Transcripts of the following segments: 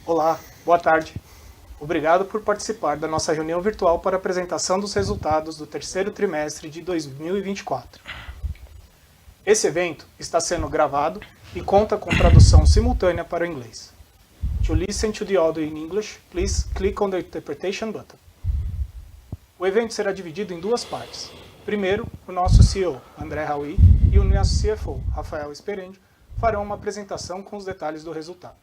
Olá, boa tarde. Obrigado por participar da nossa reunião virtual para a apresentação dos resultados do terceiro trimestre de 2024. Esse evento está sendo gravado e conta com tradução simultânea para o inglês. To listen to the audio in English, please click on the interpretation button. O evento será dividido em duas partes. Primeiro, o nosso CEO, André Haui, e o nosso CFO, Rafael Sperendio, farão uma apresentação com os detalhes do resultado.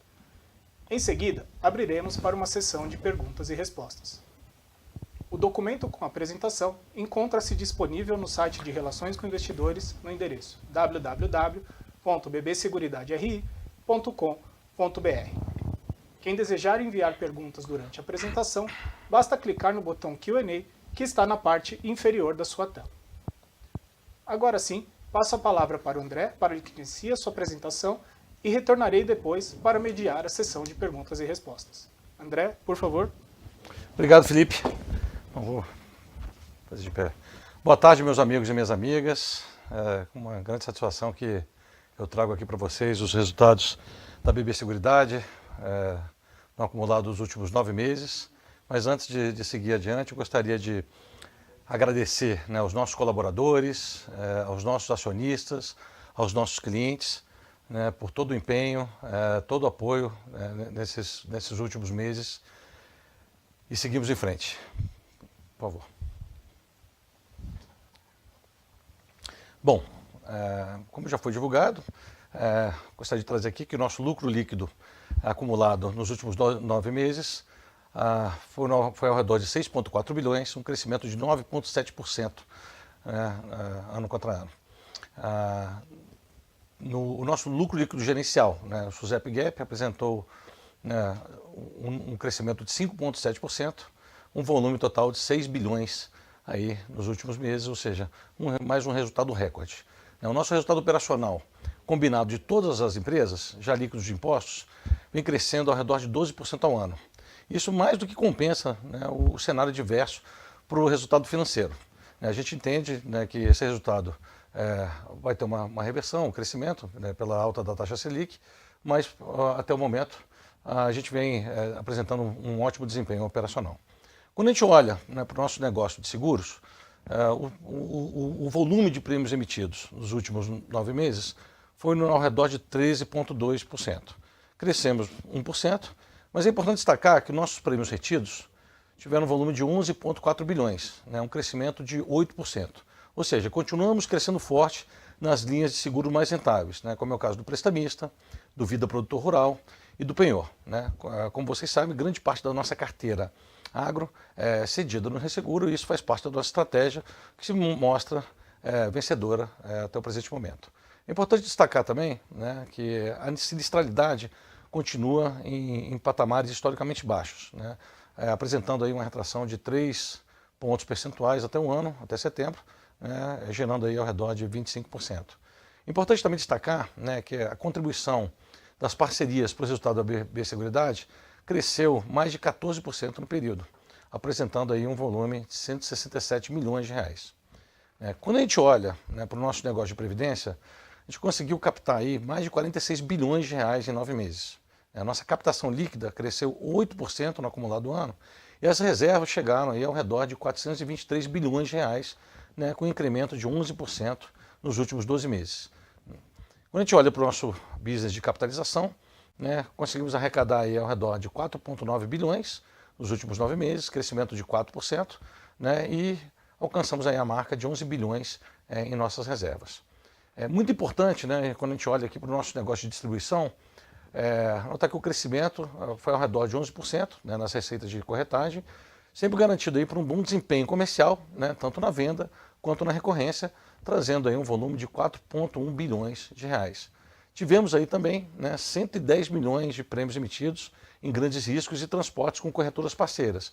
Em seguida, abriremos para uma sessão de perguntas e respostas. O documento com a apresentação encontra-se disponível no site de Relações com Investidores no endereço www.bbseguridaderi.com.br. Quem desejar enviar perguntas durante a apresentação, basta clicar no botão Q&A que está na parte inferior da sua tela. Agora sim, passo a palavra para o André para que inicie a sua apresentação e retornarei depois para mediar a sessão de perguntas e respostas. André, por favor. Obrigado, Felipe. Vou fazer de pé. Boa tarde, meus amigos e minhas amigas. É com uma grande satisfação que eu trago aqui para vocês os resultados da BB Seguridade, no acumulado dos últimos 9 meses. Mas antes de seguir adiante, eu gostaria de agradecer, aos nossos colaboradores, aos nossos acionistas, aos nossos clientes, por todo o empenho, todo o apoio nesses últimos meses. E seguimos em frente. Por favor. Bom, como já foi divulgado, gostaria de trazer aqui que o nosso lucro líquido acumulado nos últimos 9 meses foi ao redor de 6,4 bilhões, um crescimento de 9,7% ano contra ano. O nosso lucro líquido gerencial, o SUSEP Gap, apresentou um crescimento de 5,7%, um volume total de 6 bilhões aí nos últimos meses, ou seja, mais um resultado recorde. O nosso resultado operacional, combinado de todas as empresas, já líquidos de impostos, vem crescendo ao redor de 12% ao ano. Isso mais do que compensa o cenário adverso para o resultado financeiro. A gente entende que esse resultado vai ter uma reversão, um crescimento pela alta da taxa Selic, mas até o momento a gente vem apresentando um ótimo desempenho operacional. Quando a gente olha para o nosso negócio de seguros, o volume de prêmios emitidos nos últimos 9 meses foi ao redor de 13,2%. Crescemos 1%, mas é importante destacar que nossos prêmios retidos tiveram um volume de 11,4 bilhões, um crescimento de 8%. Ou seja, continuamos crescendo forte nas linhas de seguro mais rentáveis, como é o caso do prestamista, do Vida Produtor Rural e do penhor. Como vocês sabem, grande parte da nossa carteira agro é cedida no resseguro e isso faz parte da nossa estratégia que se mostra vencedora até o presente momento. É importante destacar também que a sinistralidade continua em patamares historicamente baixos, apresentando aí uma retração de 3 pontos percentuais até um ano, até setembro, gerando aí ao redor de 25%. Importante também destacar que a contribuição das parcerias para o resultado da BB Seguridade cresceu mais de 14% no período, apresentando aí um volume de 167 milhões de reais. Quando a gente olha para o nosso negócio de previdência, a gente conseguiu captar aí mais de 46 bilhões de reais em 9 meses. A nossa captação líquida cresceu 8% no acumulado do ano e as reservas chegaram aí ao redor de 423 bilhões de reais, com um incremento de 11% nos últimos 12 meses. Quando a gente olha para o nosso business de capitalização, conseguimos arrecadar aí ao redor de 4,9 bilhões nos últimos 9 meses, crescimento de 4%, e alcançamos aí a marca de 11 bilhões em nossas reservas. É muito importante, quando a gente olha aqui para o nosso negócio de distribuição, notar que o crescimento foi ao redor de 11% nas receitas de corretagem, sempre garantido aí por um bom desempenho comercial, tanto na venda quanto na recorrência, trazendo aí um volume de 4,1 bilhões de reais. Tivemos aí também 110 milhões de prêmios emitidos em grandes riscos e transportes com corretoras parceiras.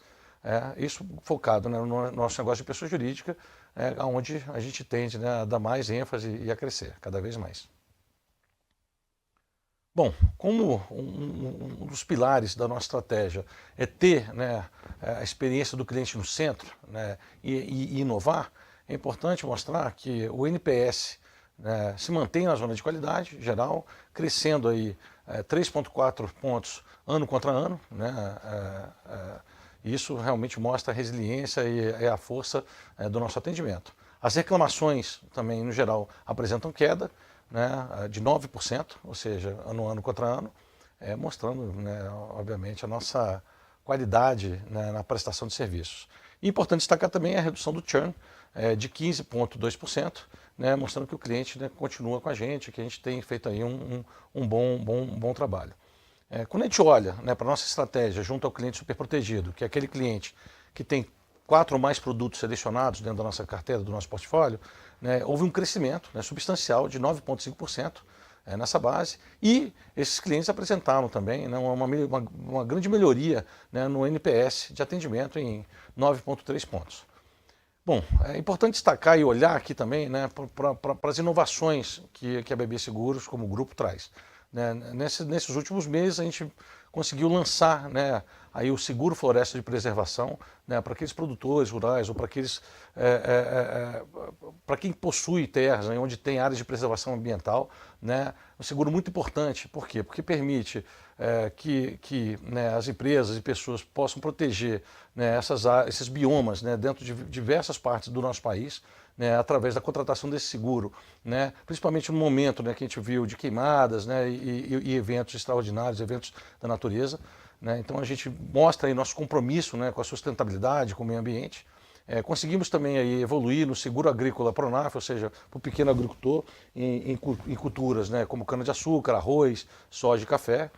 Isso focado no nosso negócio de pessoa jurídica, onde a gente tende a dar mais ênfase e a crescer cada vez mais. Bom, como um dos pilares da nossa estratégia é ter a experiência do cliente no centro e inovar, é importante mostrar que o NPS se mantém na zona de qualidade geral, crescendo aí 3,4 pontos ano contra ano, né? Isso realmente mostra a resiliência e a força do nosso atendimento. As reclamações também, no geral, apresentam queda, né, de 9%, ou seja, ano contra ano, mostrando, né, obviamente, a nossa qualidade, né, na prestação de serviços. E importante destacar também a redução do churn de 15,2%, né, mostrando que o cliente, né, continua com a gente, que a gente tem feito aí um bom trabalho. Quando a gente olha, né, para a nossa estratégia junto ao cliente super protegido, que é aquele cliente que tem 4 ou mais produtos selecionados dentro da nossa carteira, do nosso portfólio, né, houve um crescimento, né, substancial de 9,5% nessa base, e esses clientes apresentaram também, né, uma grande melhoria, né, no NPS de atendimento em 9,3 pontos. Bom, é importante destacar e olhar aqui também, né, para as inovações que a BB Seguros como grupo traz. Né, nesses últimos meses a gente conseguiu lançar, né, aí o seguro floresta de preservação, né, para aqueles produtores rurais ou para aqueles para quem possui terras, né, onde tem áreas de preservação ambiental, né, um seguro muito importante. Por quê? Porque permite que né, as empresas e pessoas possam proteger, né, esses biomas, né, dentro de diversas partes do nosso país, né, através da contratação desse seguro, né, principalmente no momento, né, que a gente viu de queimadas, né, e eventos extraordinários, eventos da natureza. Né, então a gente mostra aí nosso compromisso, né, com a sustentabilidade, com o meio ambiente. Conseguimos também aí evoluir no seguro agrícola Pronaf, ou seja, para o pequeno agricultor em culturas, né, como cana-de-açúcar, arroz, soja e café.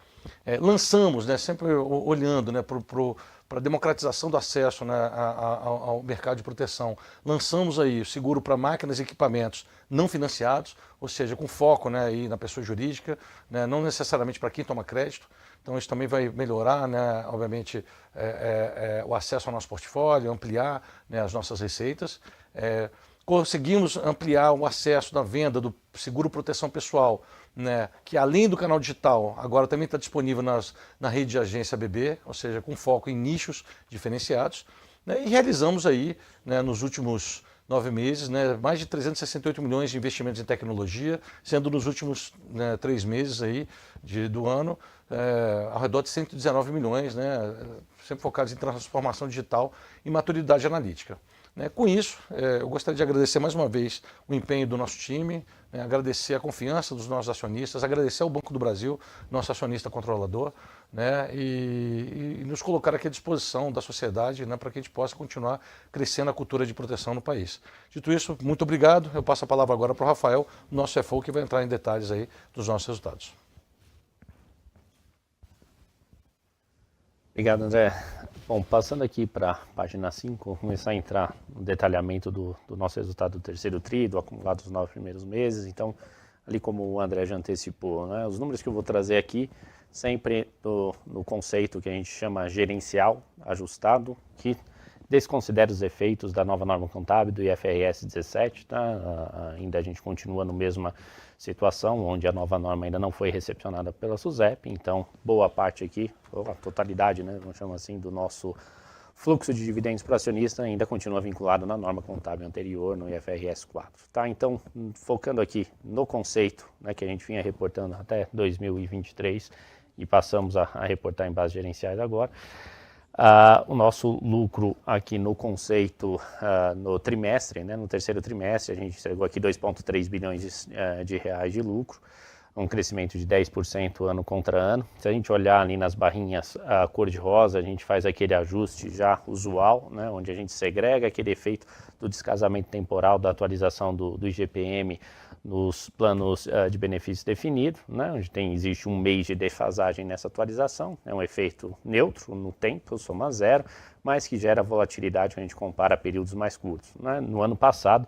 Lançamos, né, sempre olhando, né, para a democratização do acesso, né, ao mercado de proteção, lançamos aí o seguro para máquinas e equipamentos não financiados, ou seja, com foco, né, aí na pessoa jurídica, né, não necessariamente para quem toma crédito. Então isso também vai melhorar, né, obviamente, o acesso ao nosso portfólio, ampliar, né, as nossas receitas. Conseguimos ampliar o acesso da venda do seguro proteção pessoal, né, que além do canal digital, agora também está disponível na rede de agência BB, ou seja, com foco em nichos diferenciados. Né, e realizamos aí, né, nos últimos 9 meses, né, mais de 368 milhões de investimentos em tecnologia, sendo nos últimos, né, 3 meses aí do ano, ao redor de 119 milhões, né, sempre focados em transformação digital e maturidade analítica. Com isso, eu gostaria de agradecer mais uma vez o empenho do nosso time, né, agradecer a confiança dos nossos acionistas, agradecer ao Banco do Brasil, nosso acionista controlador, né, e nos colocar aqui à disposição da sociedade, né, para que a gente possa continuar crescendo a cultura de proteção no país. Dito isso, muito obrigado. Eu passo a palavra agora para o Rafael, nosso CFO, que vai entrar em detalhes aí dos nossos resultados. Obrigado, André. Bom, passando aqui para a página 5, vou começar a entrar no detalhamento do nosso resultado do terceiro tri, do acumulado dos 9 primeiros meses. Então, ali como o André já antecipou, né, os números que eu vou trazer aqui, sempre no conceito que a gente chama gerencial ajustado, que desconsidera os efeitos da nova norma contábil do IFRS 17, tá? Ainda a gente continua na mesma situação, onde a nova norma ainda não foi recepcionada pela SUSEP, então boa parte aqui, ou a totalidade, né, vamos chamar assim, do nosso fluxo de dividendos para acionista ainda continua vinculado na norma contábil anterior, no IFRS 4. Tá? Então, focando aqui no conceito, né, que a gente vinha reportando até 2023 e passamos a reportar em bases gerenciais agora, o nosso lucro aqui no conceito no trimestre, né, no terceiro trimestre, a gente entregou aqui 2,3 bilhões de reais de lucro, um crescimento de 10% ano contra ano. Se a gente olhar ali nas barrinhas cor-de-rosa, a gente faz aquele ajuste já usual, né, onde a gente segrega aquele efeito do descasamento temporal da atualização do IGPM nos planos de benefício definido, né, onde existe um mês de defasagem nessa atualização, é um efeito neutro no tempo, soma zero, mas que gera volatilidade quando a gente compara períodos mais curtos. Né. No ano passado,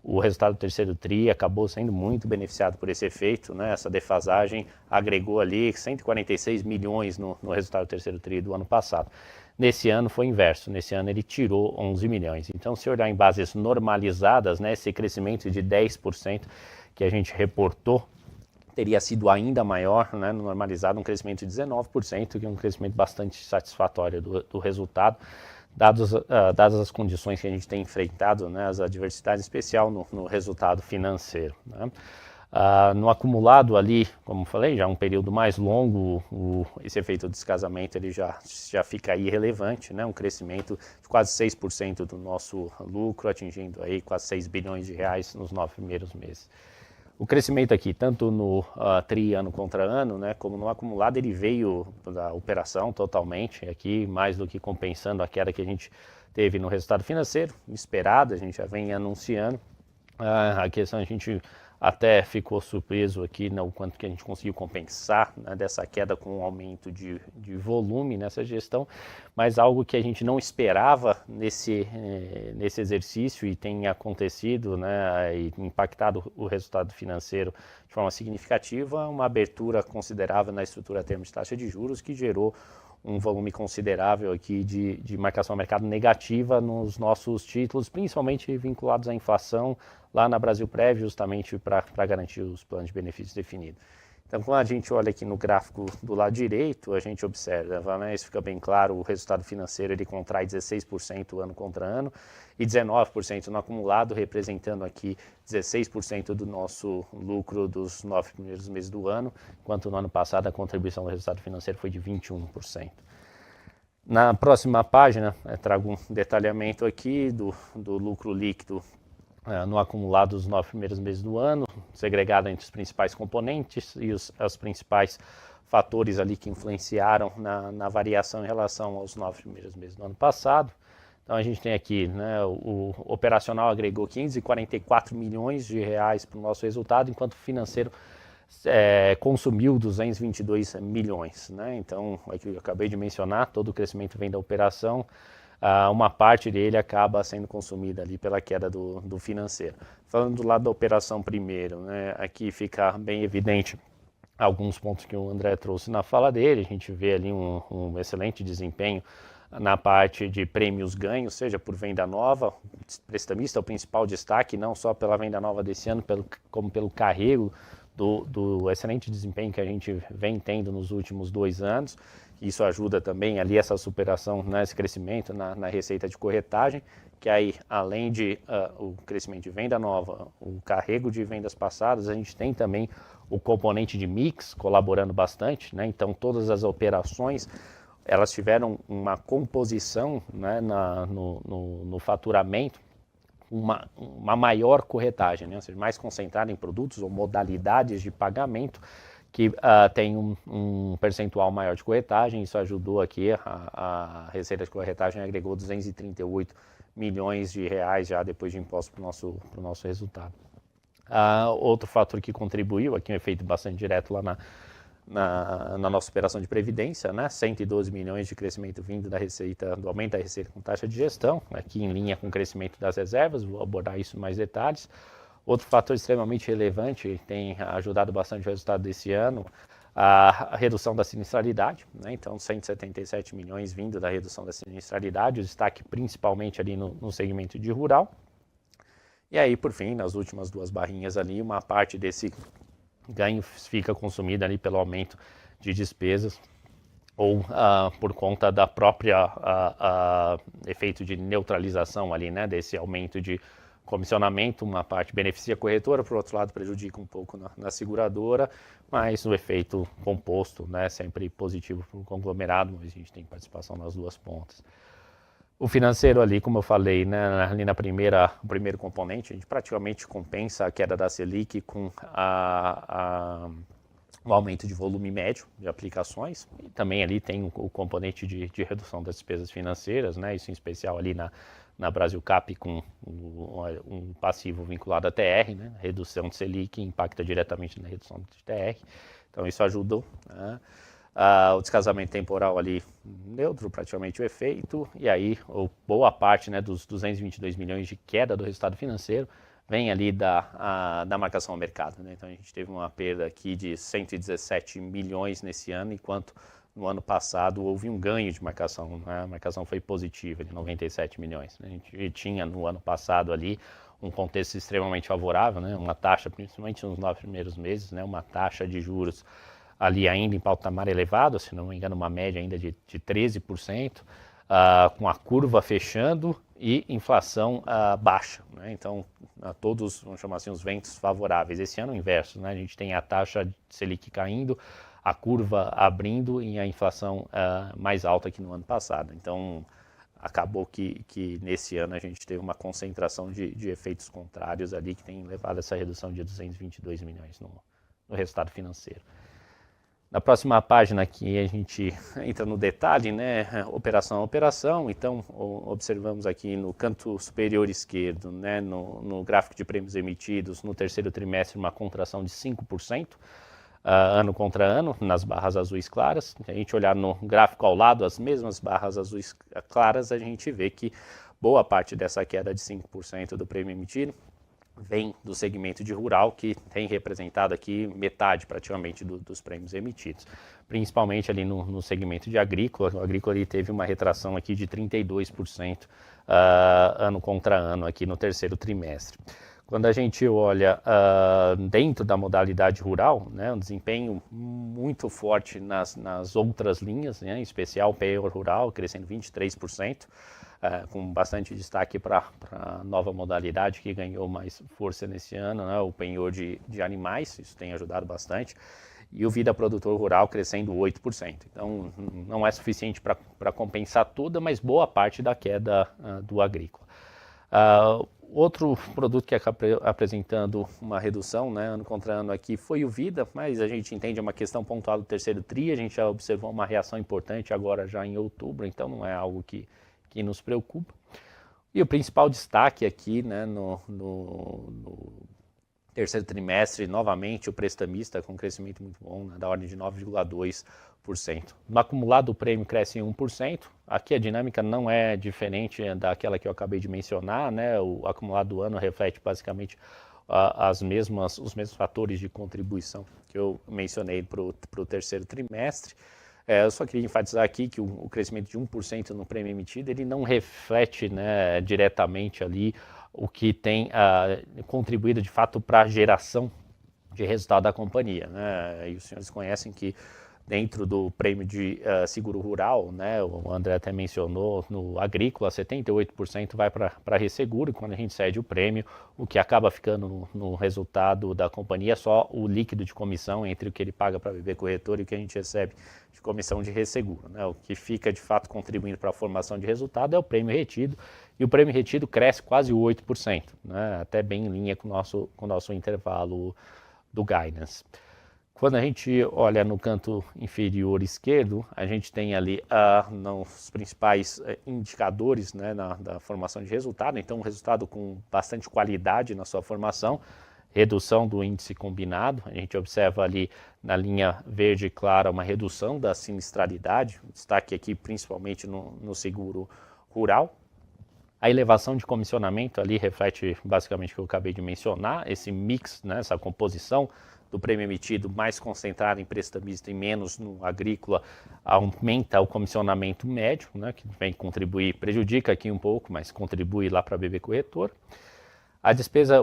o resultado do terceiro TRI acabou sendo muito beneficiado por esse efeito, né? Essa defasagem agregou ali 146 milhões no resultado do terceiro TRI do ano passado. Nesse ano foi inverso, nesse ano ele tirou 11 milhões. Então, se olhar em bases normalizadas, né, esse crescimento de 10% que a gente reportou teria sido ainda maior, né, no normalizado, um crescimento de 19%, que é um crescimento bastante satisfatório do resultado. Dadas as condições que a gente tem enfrentado, né, as adversidades, em especial no resultado financeiro. Né. No acumulado ali, como falei, já um período mais longo, esse efeito de descasamento ele já fica aí irrelevante, né? Um crescimento de quase 6% do nosso lucro, atingindo aí quase 6 bilhões de reais nos 9 primeiros meses. O crescimento aqui, tanto no tri ano contra ano, né, como no acumulado, ele veio da operação totalmente, aqui mais do que compensando a queda que a gente teve no resultado financeiro, esperado, a gente já vem anunciando. A questão a gente até ficou surpreso aqui no quanto que a gente conseguiu compensar, né, dessa queda com um aumento de volume nessa gestão, mas algo que a gente não esperava nesse exercício e tem acontecido, né, e impactado o resultado financeiro de forma significativa, uma abertura considerável na estrutura a termos de taxa de juros que gerou um volume considerável aqui de marcação a mercado negativa nos nossos títulos, principalmente vinculados à inflação lá na Brasilprev, justamente para garantir os planos de benefícios definidos. Então, quando a gente olha aqui no gráfico do lado direito, a gente observa, né, isso fica bem claro, o resultado financeiro ele contrai 16% ano contra ano e 19% no acumulado, representando aqui 16% do nosso lucro dos 9 primeiros meses do ano, enquanto no ano passado a contribuição do resultado financeiro foi de 21%. Na próxima página, trago um detalhamento aqui do lucro líquido no acumulado dos 9 primeiros meses do ano, segregado entre os principais componentes e os principais fatores ali que influenciaram na variação em relação aos 9 primeiros meses do ano passado. Então a gente tem aqui, né, o operacional agregou 544 milhões de reais para o nosso resultado, enquanto o financeiro consumiu 222 milhões. Né? Então, aqui eu acabei de mencionar, todo o crescimento vem da operação. Uma parte dele acaba sendo consumida ali pela queda do financeiro. Falando do lado da operação primeiro, né, aqui fica bem evidente alguns pontos que o André trouxe na fala dele. A gente vê ali um excelente desempenho na parte de prêmios ganhos, seja por venda nova, prestamista é o principal destaque, não só pela venda nova desse ano, como pelo carrego do excelente desempenho que a gente vem tendo nos últimos 2 anos. Isso ajuda também ali essa superação, né, esse crescimento na receita de corretagem, que aí, além de o crescimento de venda nova, o carrego de vendas passadas, a gente tem também o componente de mix colaborando bastante, né? Então todas as operações elas tiveram uma composição, né, no faturamento, uma maior corretagem, né? Ou seja, mais concentrada em produtos ou modalidades de pagamento que tem um percentual maior de corretagem. Isso ajudou aqui, a receita de corretagem agregou 238 milhões de reais já depois de imposto para o nosso resultado. Outro fator que contribuiu, aqui um efeito bastante direto lá na nossa operação de previdência, né? 112 milhões de crescimento vindo da receita, do aumento da receita com taxa de gestão, aqui em linha com o crescimento das reservas, vou abordar isso em mais detalhes. Outro fator extremamente relevante, tem ajudado bastante o resultado desse ano, a redução da sinistralidade, né? Então 177 milhões vindo da redução da sinistralidade, o destaque principalmente ali no segmento de rural. E aí, por fim, nas últimas 2 barrinhas ali, uma parte desse ganho fica consumida ali pelo aumento de despesas ou por conta da própria efeito de neutralização ali, né, desse aumento de comissionamento. Uma parte beneficia a corretora, por outro lado prejudica um pouco na seguradora, mas o efeito composto, né, sempre positivo para o conglomerado, mas a gente tem participação nas 2 pontas. O financeiro ali, como eu falei, né, ali o primeiro componente, a gente praticamente compensa a queda da Selic com o aumento de volume médio de aplicações, e também ali tem o componente de redução das despesas financeiras, né, isso em especial ali na Brasilcap com um passivo vinculado à TR, né, redução de Selic impacta diretamente na redução de TR, então isso ajudou, né. O descasamento temporal ali neutro, praticamente o efeito, e aí boa parte, né, dos 222 milhões de queda do resultado financeiro vem ali da marcação ao mercado, né? Então a gente teve uma perda aqui de 117 milhões nesse ano, enquanto no ano passado houve um ganho de marcação, né? A marcação foi positiva de 97 milhões. A gente tinha no ano passado ali um contexto extremamente favorável, né? Uma taxa, principalmente nos 9 primeiros meses, né? Uma taxa de juros ali ainda em patamar elevado, se não me engano, uma média ainda de 13%, com a curva fechando e inflação baixa, né? Então, todos, vamos chamar assim, os ventos favoráveis. Esse ano é o inverso, né? A gente tem a taxa Selic caindo, a curva abrindo e a inflação mais alta que no ano passado. Então, acabou que nesse ano a gente teve uma concentração de efeitos contrários ali que tem levado a essa redução de 222 milhões no resultado financeiro. Na próxima página aqui a gente entra no detalhe, né, operação a operação. Então, observamos aqui no canto superior esquerdo, né, no gráfico de prêmios emitidos, no terceiro trimestre, uma contração de 5%, ano contra ano, nas barras azuis claras. Se a gente olhar no gráfico ao lado, as mesmas barras azuis claras, a gente vê que boa parte dessa queda de 5% do prêmio emitido vem do segmento de rural, que tem representado aqui metade praticamente dos prêmios emitidos, principalmente ali no segmento de agrícola. O agrícola ele teve uma retração aqui de 32% ano contra ano aqui no terceiro trimestre. Quando a gente olha dentro da modalidade rural, né, um desempenho muito forte nas outras linhas, né, em especial o payroll rural crescendo 23%, com bastante destaque para a nova modalidade que ganhou mais força nesse ano, né, o penhor de animais, isso tem ajudado bastante, e o vida produtor rural crescendo 8%. Então, não é suficiente para compensar tudo, mas boa parte da queda do agrícola. Outro produto que acaba apresentando uma redução, né, ano contra ano aqui foi o Vida, mas a gente entende uma questão pontual do terceiro TRI, a gente já observou uma reação importante agora já em outubro, então não é algo que nos preocupa. E o principal destaque aqui, né, no terceiro trimestre, novamente o prestamista com um crescimento muito bom, né, da ordem de 9,2%. No acumulado o prêmio cresce em 1%, aqui a dinâmica não é diferente daquela que eu acabei de mencionar, né, o acumulado do ano reflete basicamente os mesmos fatores de contribuição que eu mencionei para o terceiro trimestre. Eu só queria enfatizar aqui que o crescimento de 1% no prêmio emitido, ele não reflete, né, diretamente ali o que tem contribuído de fato para a geração de resultado da companhia, né? E os senhores conhecem que dentro do prêmio de seguro rural, né, o André até mencionou, no agrícola 78% vai para resseguro, e quando a gente cede o prêmio, o que acaba ficando no resultado da companhia é só o líquido de comissão entre o que ele paga para BB Corretora e o que a gente recebe de comissão de resseguro, né? O que fica de fato contribuindo para a formação de resultado é o prêmio retido, e o prêmio retido cresce quase 8%, né, até bem em linha com o nosso intervalo do guidance. Quando a gente olha no canto inferior esquerdo, a gente tem ali os principais indicadores, né, da formação de resultado. Então, um resultado com bastante qualidade na sua formação, redução do índice combinado. A gente observa ali na linha verde clara uma redução da sinistralidade, destaque aqui principalmente no seguro rural. A elevação de comissionamento ali reflete basicamente o que eu acabei de mencionar, esse mix, né, essa composição do prêmio emitido mais concentrado em prestamista e menos no agrícola, aumenta o comissionamento médio, né, que vem contribuir, prejudica aqui um pouco, mas contribui lá para a BB Corretora.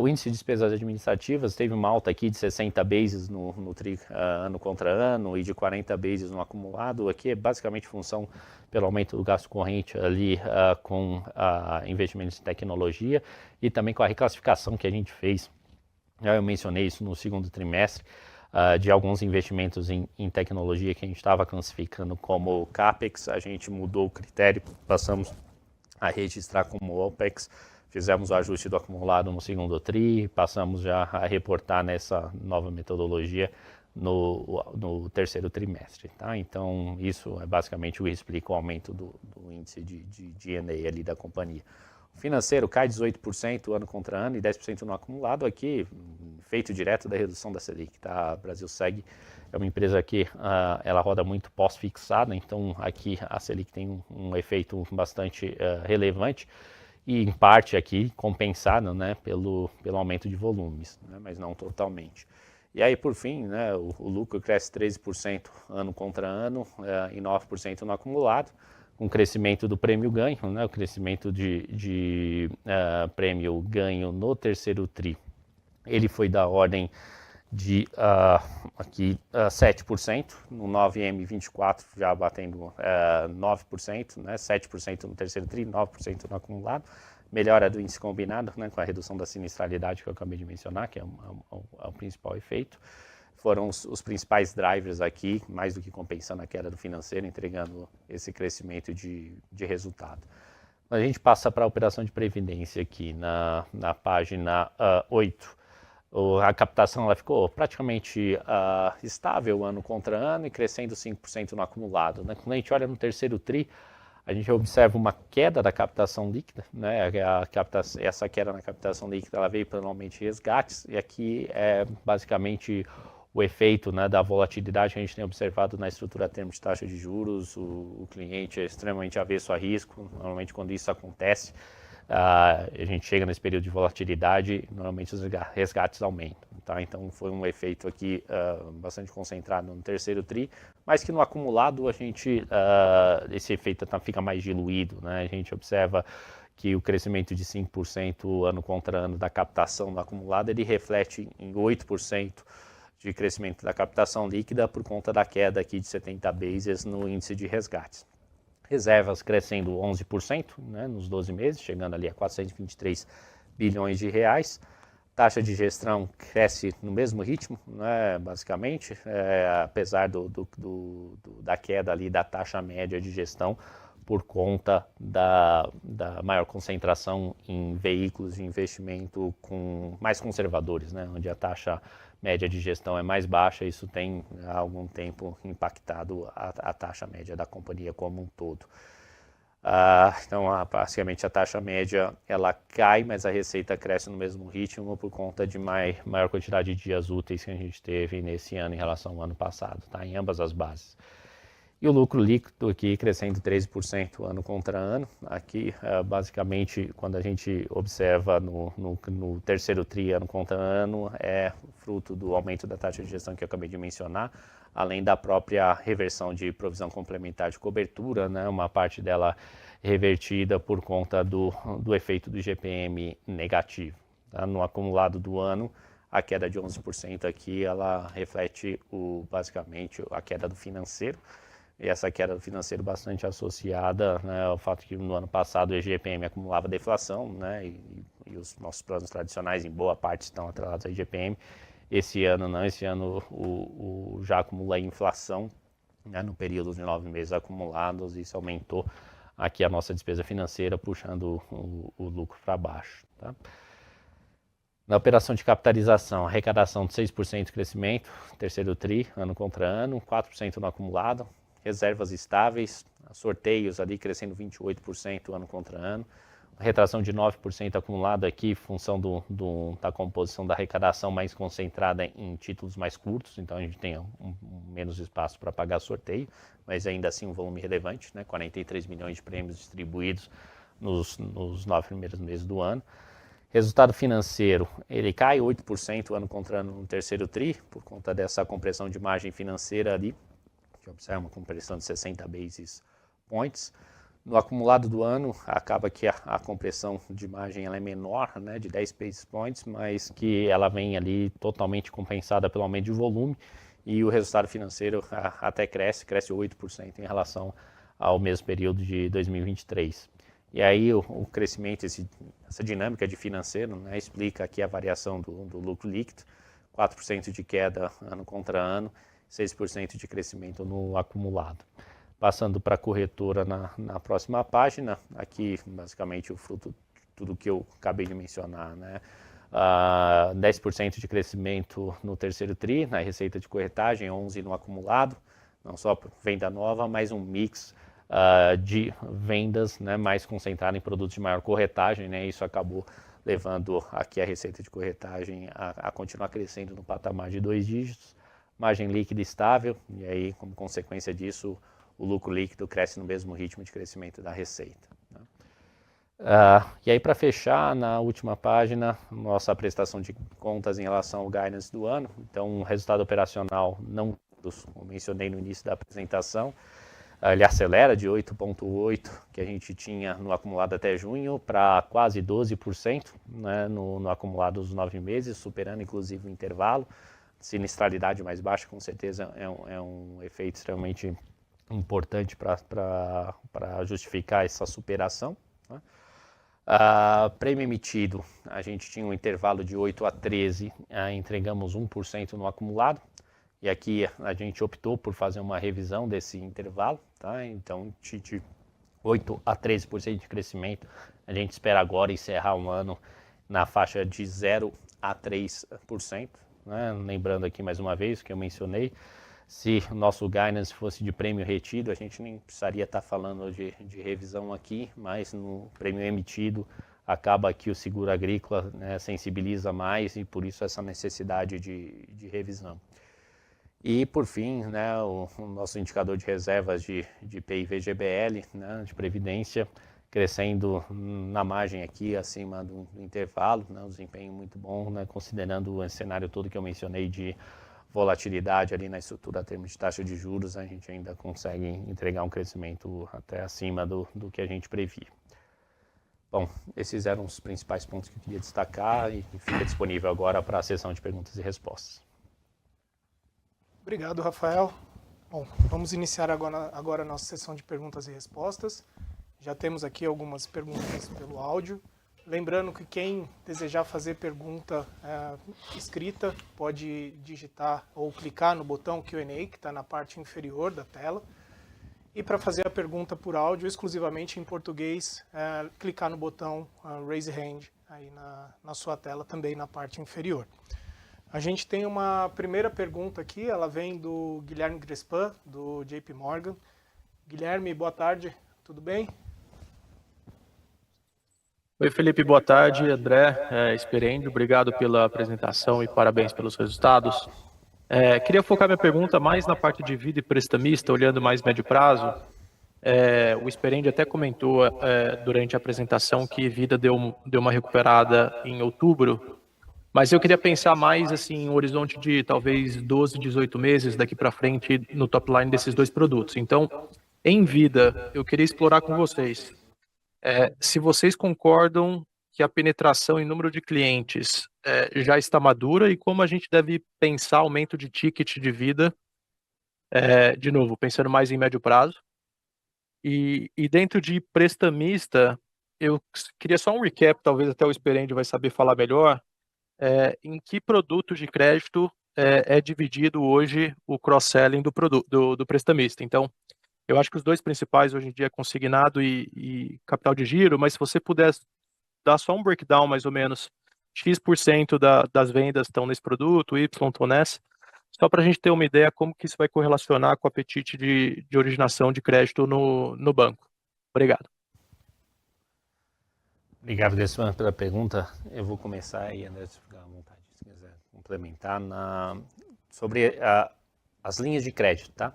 O índice de despesas administrativas teve uma alta aqui de 60 bases no TRI ano contra ano e de 40 bases no acumulado. Aqui é basicamente função pelo aumento do gasto corrente ali com investimentos em tecnologia e também com a reclassificação que a gente fez. Eu mencionei isso no segundo trimestre, de alguns investimentos em tecnologia que a gente estava classificando como CAPEX. A gente mudou o critério, passamos a registrar como OPEX, fizemos o ajuste do acumulado no segundo TRI, passamos já a reportar nessa nova metodologia no terceiro trimestre. Tá? Então, isso é basicamente o que explica o aumento do índice de G&A ali da companhia. O financeiro cai 18% ano contra ano e 10% no acumulado, aqui feito direto da redução da Selic. Tá? A Brasilseg é uma empresa que ela roda muito pós-fixada, então aqui a Selic tem um efeito bastante relevante e em parte aqui compensado, né, pelo aumento de volumes, né, mas não totalmente. E aí, por fim, né, o lucro cresce 13% ano contra ano e 9% no acumulado, com o crescimento do prêmio ganho, né, o crescimento de prêmio ganho no terceiro TRI. Ele foi da ordem de aqui 7%, no 9M24 já batendo 9%, né, 7% no terceiro tri, 9% no acumulado, melhora do índice combinado, né, com a redução da sinistralidade que eu acabei de mencionar, que é o principal efeito. Foram os principais drivers aqui, mais do que compensando a queda do financeiro, entregando esse crescimento de resultado. A gente passa para a operação de previdência aqui na página 8. A captação ela ficou praticamente estável ano contra ano e crescendo 5% no acumulado, né? Quando a gente olha no terceiro TRI, a gente observa uma queda da captação líquida, né? Essa queda na captação líquida ela veio principalmente resgates, e aqui é basicamente o efeito, né, da volatilidade que a gente tem observado na estrutura termo de taxa de juros. O cliente é extremamente avesso a risco. Normalmente, quando isso acontece, a gente chega nesse período de volatilidade, normalmente os resgates aumentam. Tá? Então, foi um efeito aqui bastante concentrado no terceiro TRI, mas que no acumulado esse efeito fica mais diluído. Né? A gente observa que o crescimento de 5% ano contra ano da captação no acumulado, ele reflete em 8% de crescimento da captação líquida por conta da queda aqui de 70 bases no índice de resgates. Reservas crescendo 11%, né, nos 12 meses, chegando ali a 423 bilhões de reais. Taxa de gestão cresce no mesmo ritmo, né, basicamente, apesar da queda ali da taxa média de gestão por conta da maior concentração em veículos de investimento mais conservadores, né, onde a taxa média de gestão é mais baixa. Isso tem há algum tempo impactado a taxa média da companhia como um todo. Então, basicamente, a taxa média ela cai, mas a receita cresce no mesmo ritmo por conta de maior quantidade de dias úteis que a gente teve nesse ano em relação ao ano passado, tá? Em ambas as bases. E o lucro líquido aqui crescendo 13% ano contra ano. Aqui, basicamente, quando a gente observa no terceiro tri ano contra ano, é fruto do aumento da taxa de gestão que eu acabei de mencionar, além da própria reversão de provisão complementar de cobertura, né, uma parte dela revertida por conta do efeito do IGPM negativo. Tá? No acumulado do ano, a queda de 11% aqui, ela reflete basicamente a queda do financeiro. E essa queda do financeiro bastante associada, né, ao fato que no ano passado o IGPM acumulava deflação, né, e os nossos planos tradicionais em boa parte estão atrelados ao IGPM. Esse ano não, esse ano já acumula inflação, né, no período de 9 meses acumulados, e isso aumentou aqui a nossa despesa financeira, puxando o lucro para baixo. Tá? Na operação de capitalização, arrecadação de 6% de crescimento, terceiro TRI, ano contra ano, 4% no acumulado. Reservas estáveis, sorteios ali crescendo 28% ano contra ano, retração de 9% acumulada aqui, em função da composição da arrecadação mais concentrada em títulos mais curtos, então a gente tem menos espaço para pagar sorteio, mas ainda assim um volume relevante, né, 43 milhões de prêmios distribuídos nos 9 primeiros meses do ano. Resultado financeiro, ele cai 8% ano contra ano no terceiro TRI, por conta dessa compressão de margem financeira ali, que observa uma compressão de 60 basis points. No acumulado do ano, acaba que a compressão de margem ela é menor, né, de 10 basis points, mas que ela vem ali totalmente compensada pelo aumento de volume, e o resultado financeiro até cresce 8% em relação ao mesmo período de 2023. E aí o crescimento, essa dinâmica de financeiro, né, explica aqui a variação do lucro líquido, 4% de queda ano contra ano, 6% de crescimento no acumulado. Passando para a corretora na próxima página, aqui basicamente o fruto de tudo que eu acabei de mencionar, né? 10% de crescimento no terceiro TRI, na receita de corretagem, 11% no acumulado, não só venda nova, mas um mix de vendas, né, mais concentrado em produtos de maior corretagem, né? Isso acabou levando aqui a receita de corretagem a continuar crescendo no patamar de 2 dígitos. Margem líquida estável, e aí, como consequência disso, o lucro líquido cresce no mesmo ritmo de crescimento da receita. Né? E aí, para fechar, na última página, nossa prestação de contas em relação ao guidance do ano. Então, o resultado operacional, não como mencionei no início da apresentação, ele acelera de 8,8%, que a gente tinha no acumulado até junho, para quase 12%, né, no acumulado dos 9 meses, superando inclusive o intervalo. sinistralidade mais baixa, com certeza é um efeito extremamente importante para justificar essa superação, né? Prêmio emitido, a gente tinha um intervalo de 8 a 13, entregamos 1% no acumulado, e aqui a gente optou por fazer uma revisão desse intervalo, tá? Então, de 8 a 13% de crescimento, a gente espera agora encerrar um ano na faixa de 0 a 3%, né? Lembrando aqui mais uma vez que eu mencionei, se o nosso guidance fosse de prêmio retido, a gente nem precisaria estar falando de revisão aqui, mas no prêmio emitido acaba que o seguro agrícola, né, sensibiliza mais e por isso essa necessidade de revisão. E por fim, né, o nosso indicador de reservas de PIV-GBL, né, de previdência, crescendo na margem aqui acima do intervalo, né, um desempenho muito bom, né, considerando o cenário todo que eu mencionei de volatilidade ali na estrutura a termos de taxa de juros, a gente ainda consegue entregar um crescimento até acima do que a gente previa. Bom, esses eram os principais pontos que eu queria destacar e fica disponível agora para a sessão de perguntas e respostas. Obrigado, Rafael. Bom, vamos iniciar agora a nossa sessão de perguntas e respostas. Já temos aqui algumas perguntas pelo áudio. Lembrando que quem desejar fazer pergunta escrita pode digitar ou clicar no botão Q&A, que está na parte inferior da tela. E para fazer a pergunta por áudio, exclusivamente em português, clicar no botão Raise Hand aí na sua tela, também na parte inferior. A gente tem uma primeira pergunta aqui, ela vem do Guilherme Grespan, do JP Morgan. Guilherme, boa tarde, tudo bem? Oi, Felipe, boa tarde. André Sperendio, obrigado pela apresentação e parabéns pelos resultados. Queria focar minha pergunta mais na parte de vida e prestamista, olhando mais médio prazo. O Sperendio até comentou durante a apresentação que vida deu uma recuperada em outubro, mas eu queria pensar mais assim, em um horizonte de talvez 12, 18 meses daqui para frente no top line desses dois produtos. Então, em vida, eu queria explorar com vocês. Se vocês concordam que a penetração em número de clientes já está madura e como a gente deve pensar aumento de ticket de vida, de novo, pensando mais em médio prazo. E dentro de prestamista, eu queria só um recap, talvez até o Sperendio vai saber falar melhor, em que produto de crédito é dividido hoje o cross-selling do prestamista. Então, eu acho que os dois principais hoje em dia é consignado e capital de giro, mas se você pudesse dar só um breakdown mais ou menos, X% das vendas estão nesse produto, Y estão nessa, só para a gente ter uma ideia como que isso vai correlacionar com o apetite de originação de crédito no banco. Obrigado. Obrigado, Grespan, pela pergunta. Eu vou começar aí, André, se ficar à vontade, se quiser complementar, sobre as linhas de crédito, tá?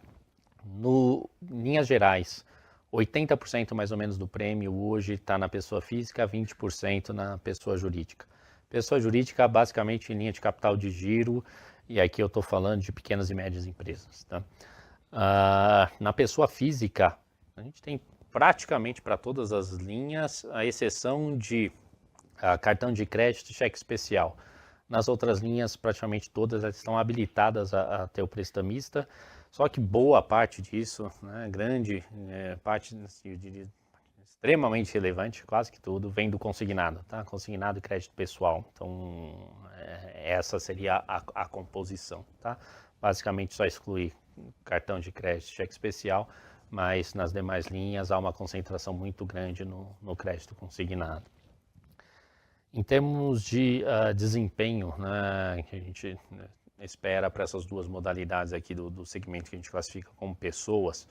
Linhas gerais, 80% mais ou menos do prêmio hoje está na pessoa física, 20% na pessoa jurídica. Pessoa jurídica, basicamente, em linha de capital de giro, e aqui eu estou falando de pequenas e médias empresas. Tá? Na pessoa física, a gente tem praticamente para todas as linhas, a exceção de cartão de crédito e cheque especial. Nas outras linhas, praticamente todas elas estão habilitadas a ter o prestamista, só que boa parte disso, né, grande parte, eu diria, extremamente relevante, quase que tudo, vem do consignado, tá? Consignado e crédito pessoal. Então, essa seria a composição, tá? Basicamente só exclui cartão de crédito, cheque especial, mas nas demais linhas há uma concentração muito grande no crédito consignado. Em termos de desempenho, né, que a gente espera para essas duas modalidades aqui do segmento que a gente classifica como pessoas,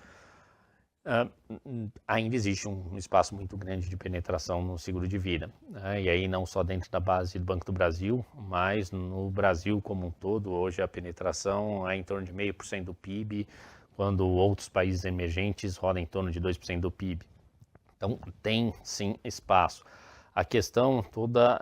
ainda existe um espaço muito grande de penetração no seguro de vida, né? E aí não só dentro da base do Banco do Brasil, mas no Brasil como um todo, hoje a penetração é em torno de 0,5% do PIB, quando outros países emergentes rodam em torno de 2% do PIB. Então tem sim espaço. A questão toda,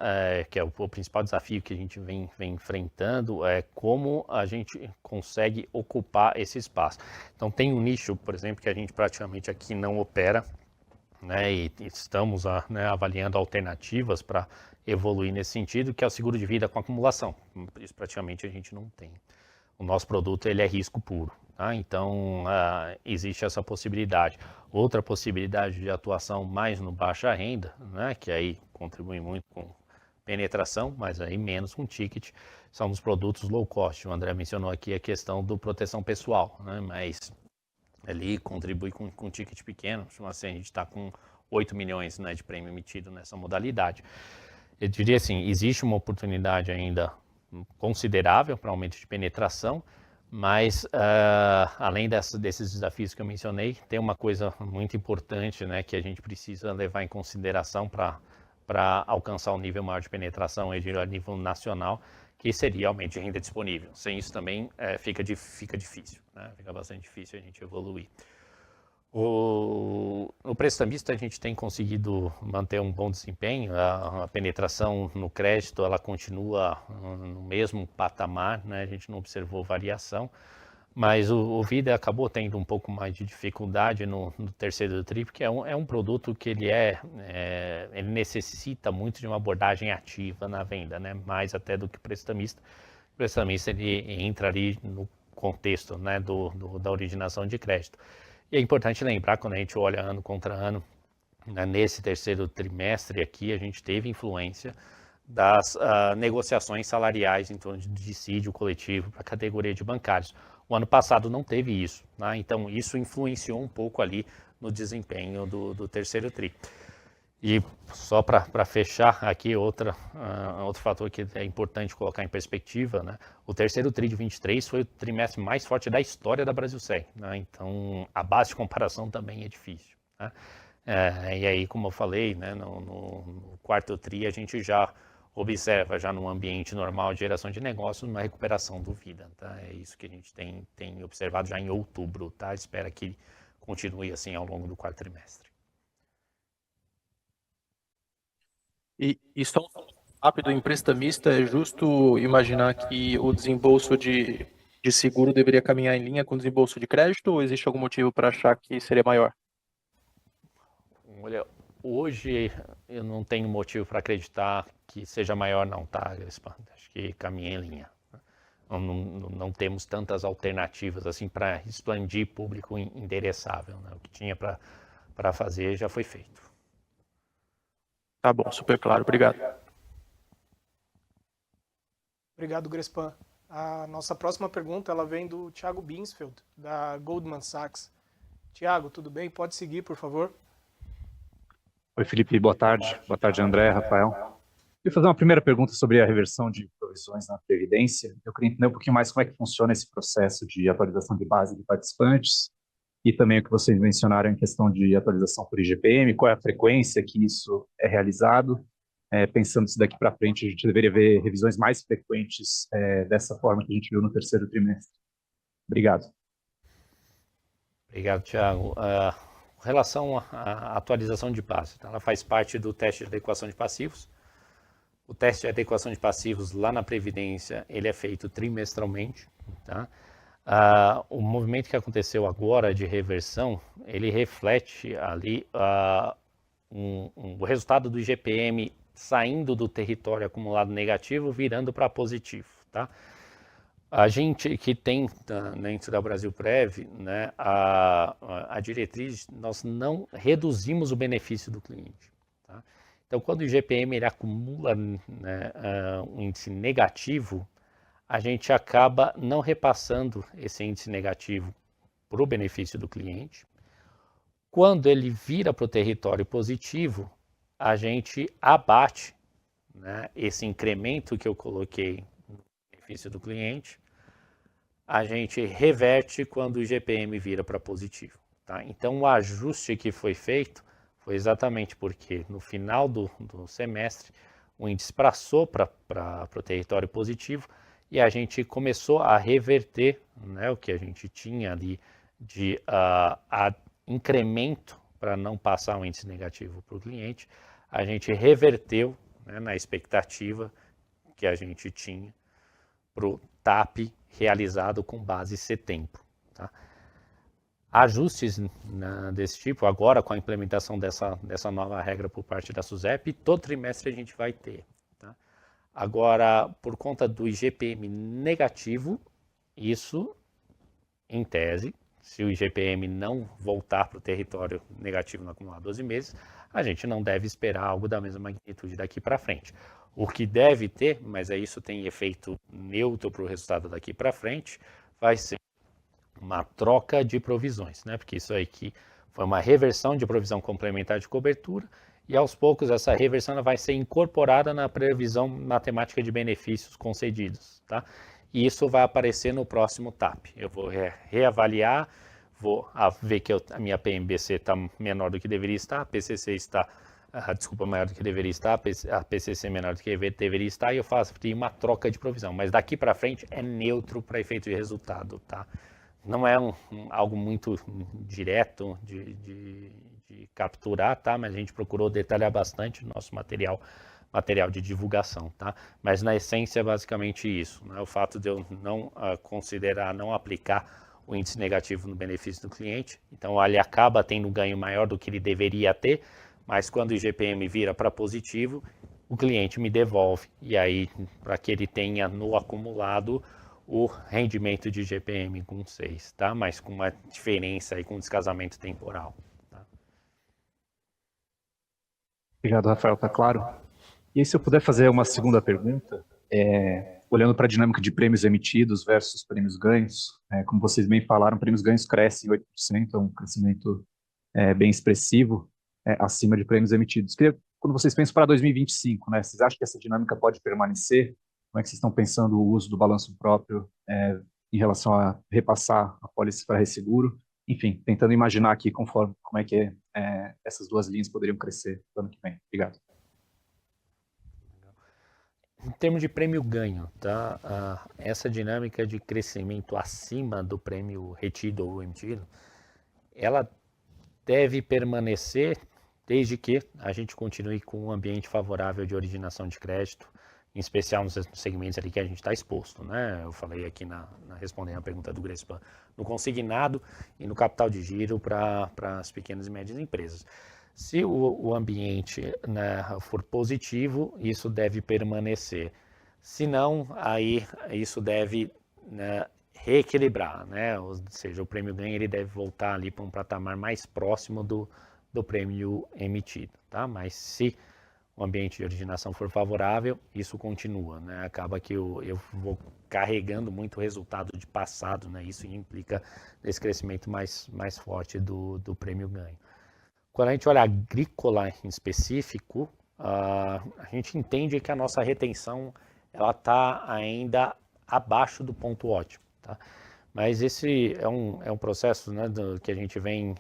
que é o principal desafio que a gente vem enfrentando, é como a gente consegue ocupar esse espaço. Então tem um nicho, por exemplo, que a gente praticamente aqui não opera, né, e estamos avaliando alternativas para evoluir nesse sentido, que é o seguro de vida com acumulação. Isso praticamente a gente não tem. o nosso produto ele é risco puro. Tá? Então, existe essa possibilidade. Outra possibilidade de atuação mais no baixa renda, né, que aí contribui muito com penetração, mas aí menos com ticket, são os produtos low cost. O André mencionou aqui a questão do proteção pessoal, né, mas ali contribui com ticket pequeno. Assim, a gente está com 8 milhões, né, de prêmio emitido nessa modalidade. Eu diria assim, existe uma oportunidade ainda considerável para aumento de penetração, mas além desses desafios que eu mencionei, tem uma coisa muito importante, né, que a gente precisa levar em consideração para alcançar um nível maior de penetração a nível nacional, que seria aumento de renda disponível. Sem isso também fica difícil, né? Fica bastante difícil a gente evoluir. No prestamista a gente tem conseguido manter um bom desempenho, a penetração no crédito ela continua no mesmo patamar, né? A gente não observou variação, mas o Vida acabou tendo um pouco mais de dificuldade no terceiro TRI, porque é um produto que ele necessita muito de uma abordagem ativa na venda, né? Mais até do que o prestamista. O prestamista ele entra ali no contexto, né, da originação de crédito. E é importante lembrar, quando a gente olha ano contra ano, né, nesse terceiro trimestre aqui, a gente teve influência das negociações salariais em torno de dissídio coletivo para a categoria de bancários. O ano passado não teve isso, né? Então isso influenciou um pouco ali no desempenho do terceiro TRI. E só para fechar aqui, outro fator que é importante colocar em perspectiva, né? O terceiro TRI de 23 foi o trimestre mais forte da história da Brasilseg, né? Então a base de comparação também é difícil, né? E aí, como eu falei, né, no quarto TRI a gente já observa, já num ambiente normal de geração de negócios, uma recuperação do Vida. Tá? É isso que a gente tem observado já em outubro. Tá? Espera que continue assim ao longo do quarto trimestre. E só um rápido, em prestamista, é justo imaginar que o desembolso de seguro deveria caminhar em linha com o desembolso de crédito, ou existe algum motivo para achar que seria maior? Olha, hoje eu não tenho motivo para acreditar que seja maior não, tá? Acho que caminha em linha. Não temos tantas alternativas assim para expandir público endereçável, né? O que tinha para fazer já foi feito. Tá bom, super claro, obrigado. Obrigado, Grespan. A nossa próxima pergunta ela vem do Thiago Binsfeld, da Goldman Sachs. Thiago, tudo bem? Pode seguir, por favor. Oi, Felipe, boa tarde. Boa tarde, André, Rafael. Eu queria fazer uma primeira pergunta sobre a reversão de provisões na Previdência. Eu queria entender um pouquinho mais como é que funciona esse processo de atualização de base de participantes e também o que vocês mencionaram em questão de atualização por IGPM, qual é a frequência que isso é realizado. Pensando se daqui para frente a gente deveria ver revisões mais frequentes dessa forma que a gente viu no terceiro trimestre. Obrigado. Obrigado, Thiago. Com relação à atualização de base, ela faz parte do teste de adequação de passivos. O teste de adequação de passivos lá na Previdência, ele é feito trimestralmente. Tá? O movimento que aconteceu agora de reversão, ele reflete ali o resultado do IGPM saindo do território acumulado negativo, virando para positivo. Tá? A gente que tem dentro da Brasilprev, né, a diretriz, nós não reduzimos o benefício do cliente. Tá? Então, quando o IGPM ele acumula, né, um índice negativo, a gente acaba não repassando esse índice negativo para o benefício do cliente. Quando ele vira para o território positivo, a gente abate, né, esse incremento que eu coloquei no benefício do cliente, a gente reverte quando o IGPM vira para positivo. Tá? Então, o ajuste que foi feito foi exatamente porque no final do semestre o índice passou para o território positivo e a gente começou a reverter, né, o que a gente tinha ali de incremento para não passar um índice negativo para o cliente, a gente reverteu, né, na expectativa que a gente tinha para o TAP realizado com base setembro. Tá? Ajustes desse tipo, agora com a implementação dessa nova regra por parte da SUSEP, todo trimestre a gente vai ter. Tá? Agora, por conta do IGPM negativo, Isso, em tese, se o IGPM não voltar para o território negativo no acumulado 12 meses, a gente não deve esperar algo da mesma magnitude daqui para frente. O que deve ter, mas isso tem efeito neutro para o resultado daqui para frente, vai ser uma troca de provisões, né? Porque isso aqui foi uma reversão de provisão complementar de cobertura e aos poucos essa reversão vai ser incorporada na previsão matemática de benefícios concedidos, tá? E isso vai aparecer no próximo TAP. Eu vou reavaliar, vou ver que a minha PMBC está menor do que deveria estar, a PCC está, maior do que deveria estar, a PCC menor do que deveria estar, e eu faço uma troca de provisão. Mas daqui para frente é neutro para efeito de resultado, tá? Não é algo muito direto de capturar, tá? Mas a gente procurou detalhar bastante o nosso material de divulgação, tá? Mas na essência é basicamente isso, né? O fato de eu não considerar, não aplicar o índice negativo no benefício do cliente, então ele acaba tendo um ganho maior do que ele deveria ter, mas quando o IGPM vira para positivo, o cliente me devolve, e aí para que ele tenha no acumulado o rendimento de IGPM com 6, tá? Mas com uma diferença aí, com um descasamento temporal. Tá? Obrigado, Rafael, tá claro. E aí, se eu puder fazer uma segunda pergunta, olhando para a dinâmica de prêmios emitidos versus prêmios ganhos, como vocês bem falaram, prêmios ganhos crescem 8%, é um crescimento bem expressivo, acima de prêmios emitidos. Quando vocês pensam para 2025, né, vocês acham que essa dinâmica pode permanecer? Como é que vocês estão pensando o uso do balanço próprio em relação a repassar a pólice para resseguro? Enfim, tentando imaginar aqui como é que essas duas linhas poderiam crescer no ano que vem. Obrigado. Em termos de prêmio ganho, tá? Essa dinâmica de crescimento acima do prêmio retido ou emitido, ela deve permanecer desde que a gente continue com um ambiente favorável de originação de crédito, em especial nos segmentos ali que a gente está exposto, né? Eu falei aqui respondendo a pergunta do Grespan, no consignado e no capital de giro para as pequenas e médias empresas. Se o ambiente, né, for positivo, isso deve permanecer. Se não, aí isso deve, né, reequilibrar, né? Ou seja, o prêmio ganho ele deve voltar ali para um patamar mais próximo do prêmio emitido, tá? Mas se o ambiente de originação for favorável, isso continua, né? Acaba que eu vou carregando muito resultado de passado, né? Isso implica esse crescimento mais forte do prêmio ganho. Quando a gente olha agrícola em específico, a gente entende que a nossa retenção ela está ainda abaixo do ponto ótimo, tá? Mas esse é um processo, né, que a gente vem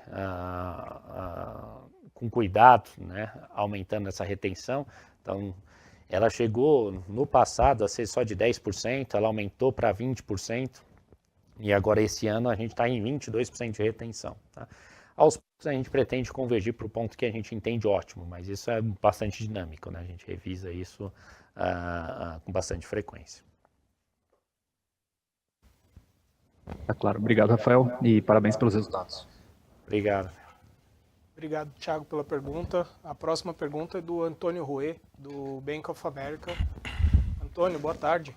com cuidado, né, aumentando essa retenção. Então, ela chegou no passado a ser só de 10%, ela aumentou para 20%, e agora esse ano a gente está em 22% de retenção, tá? Aos poucos a gente pretende convergir para o ponto que a gente entende ótimo, mas isso é bastante dinâmico, né? A gente revisa isso com bastante frequência. Tá claro. Obrigado, Rafael, e parabéns pelos resultados. Obrigado. Obrigado, Thiago, pela pergunta. A próxima pergunta é do Antônio Rouet, do Bank of America. Antônio, boa tarde.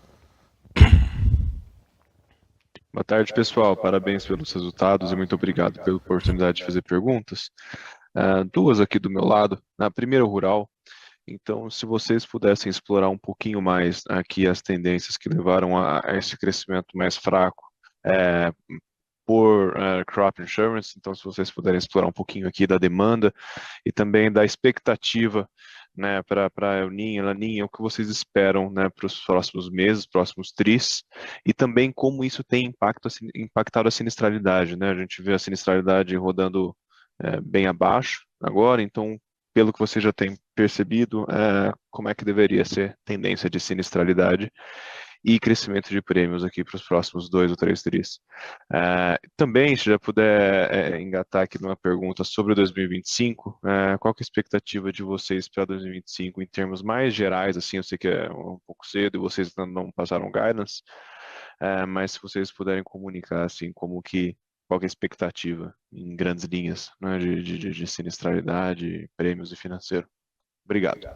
Boa tarde, pessoal. Parabéns pelos resultados e muito obrigado pela oportunidade de fazer perguntas. Duas aqui do meu lado. Na primeira, rural. Então, se vocês pudessem explorar um pouquinho mais aqui as tendências que levaram a esse crescimento mais fraco por crop insurance. Então, se vocês puderem explorar um pouquinho aqui da demanda e também da expectativa, né, para El Niño, La Niña, o que vocês esperam, né, para os próximos meses, próximos tris, e também como isso tem impactado a sinistralidade, né? A gente vê a sinistralidade rodando bem abaixo agora, então, pelo que você já tem percebido, como é que deveria ser tendência de sinistralidade e crescimento de prêmios aqui para os próximos 2 ou 3 tris. Também, se já puder engatar aqui numa pergunta sobre o 2025, qual que é a expectativa de vocês para 2025 em termos mais gerais, assim, eu sei que é um pouco cedo e vocês não passaram guidance, mas se vocês puderem comunicar, assim, qual que é a expectativa em grandes linhas, né, de sinistralidade, prêmios e financeiro. Obrigado.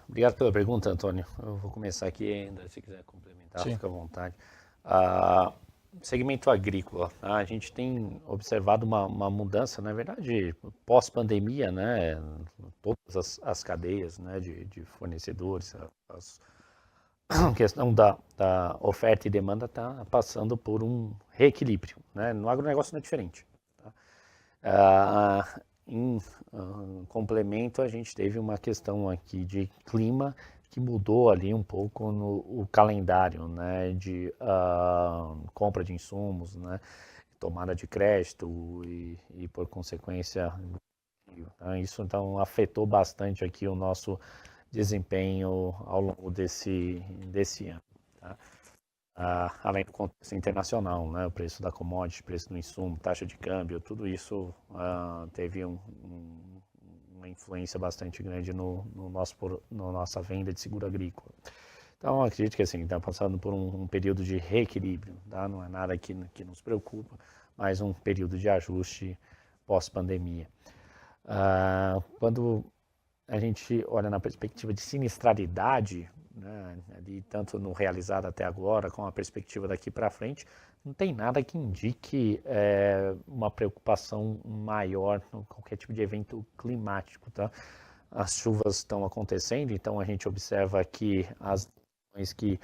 Obrigado pela pergunta, Antônio. Eu vou começar aqui ainda, se quiser complementar, Sim. fica à vontade. Segmento agrícola, tá? A gente tem observado uma mudança, na verdade, pós-pandemia, né? Todas as cadeias, né, de fornecedores, a questão da oferta e demanda está passando por um reequilíbrio, né? No agronegócio não é diferente. Tá? Em complemento, a gente teve uma questão aqui de clima que mudou ali um pouco o calendário, né, de compra de insumos, né, tomada de crédito e por consequência, tá? Isso então afetou bastante aqui o nosso desempenho ao longo desse ano. Tá? Além do contexto internacional, né, o preço da commodity, preço do insumo, taxa de câmbio, tudo isso teve uma influência bastante grande no nossa venda de seguro agrícola. Então, acredito que assim, está passando por um período de reequilíbrio, tá? Não é nada que nos preocupa, mas um período de ajuste pós-pandemia. Quando a gente olha na perspectiva de sinistralidade, né, ali, tanto no realizado até agora, com a perspectiva daqui para frente, não tem nada que indique uma preocupação maior com qualquer tipo de evento climático. Tá? As chuvas estão acontecendo, então a gente observa que as regiões que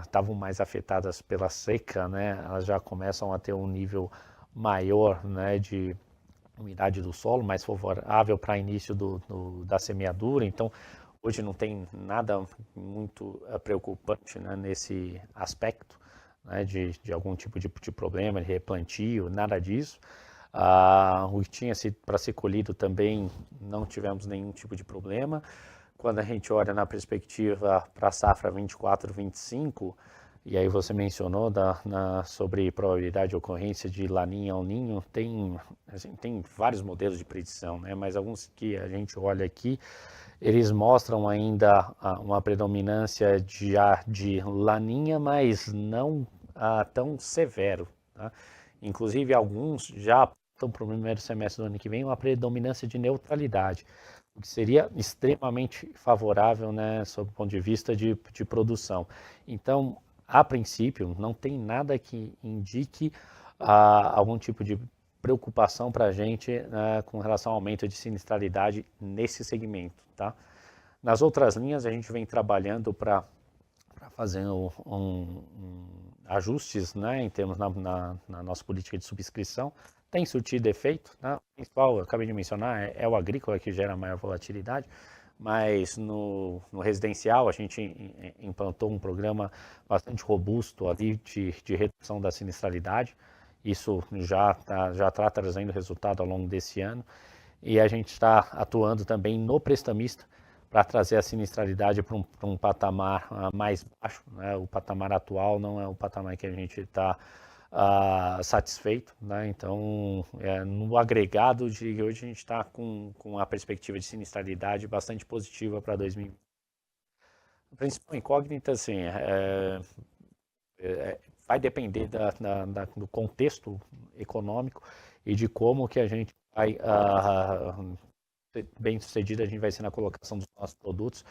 estavam mais afetadas pela seca, né, elas já começam a ter um nível maior, né, de umidade do solo, mais favorável para início da semeadura. Então, hoje não tem nada muito preocupante, né, nesse aspecto, né, de algum tipo de problema, de replantio, nada disso. O que tinha para ser colhido também não tivemos nenhum tipo de problema. Quando a gente olha na perspectiva para a safra 24-25, e aí você mencionou sobre probabilidade de ocorrência de laninha ou ninho, tem vários modelos de predição, né? Mas alguns que a gente olha aqui, eles mostram ainda uma predominância de laninha, mas não tão severo. Tá? Inclusive, alguns já estão para o primeiro semestre do ano que vem uma predominância de neutralidade, o que seria extremamente favorável, né, sob o ponto de vista de produção. Então, a princípio, não tem nada que indique algum tipo de preocupação para a gente com relação ao aumento de sinistralidade nesse segmento. Tá? Nas outras linhas, a gente vem trabalhando para fazer ajustes, né, em termos na nossa política de subscrição. Tem surtido efeito. Tá? O principal, eu acabei de mencionar, é o agrícola que gera maior volatilidade. Mas no residencial a gente implantou um programa bastante robusto ali de redução da sinistralidade. Isso já está trazendo resultado ao longo desse ano. E a gente está atuando também no prestamista para trazer a sinistralidade para um patamar mais baixo. Né? O patamar atual não é o patamar que a gente está satisfeito, né? Então, no agregado de hoje a gente está com a perspectiva de sinistralidade bastante positiva para 2020. A principal incógnita, assim, vai depender do contexto econômico e de como que a gente vai bem sucedido a gente vai ser na colocação dos nossos produtos,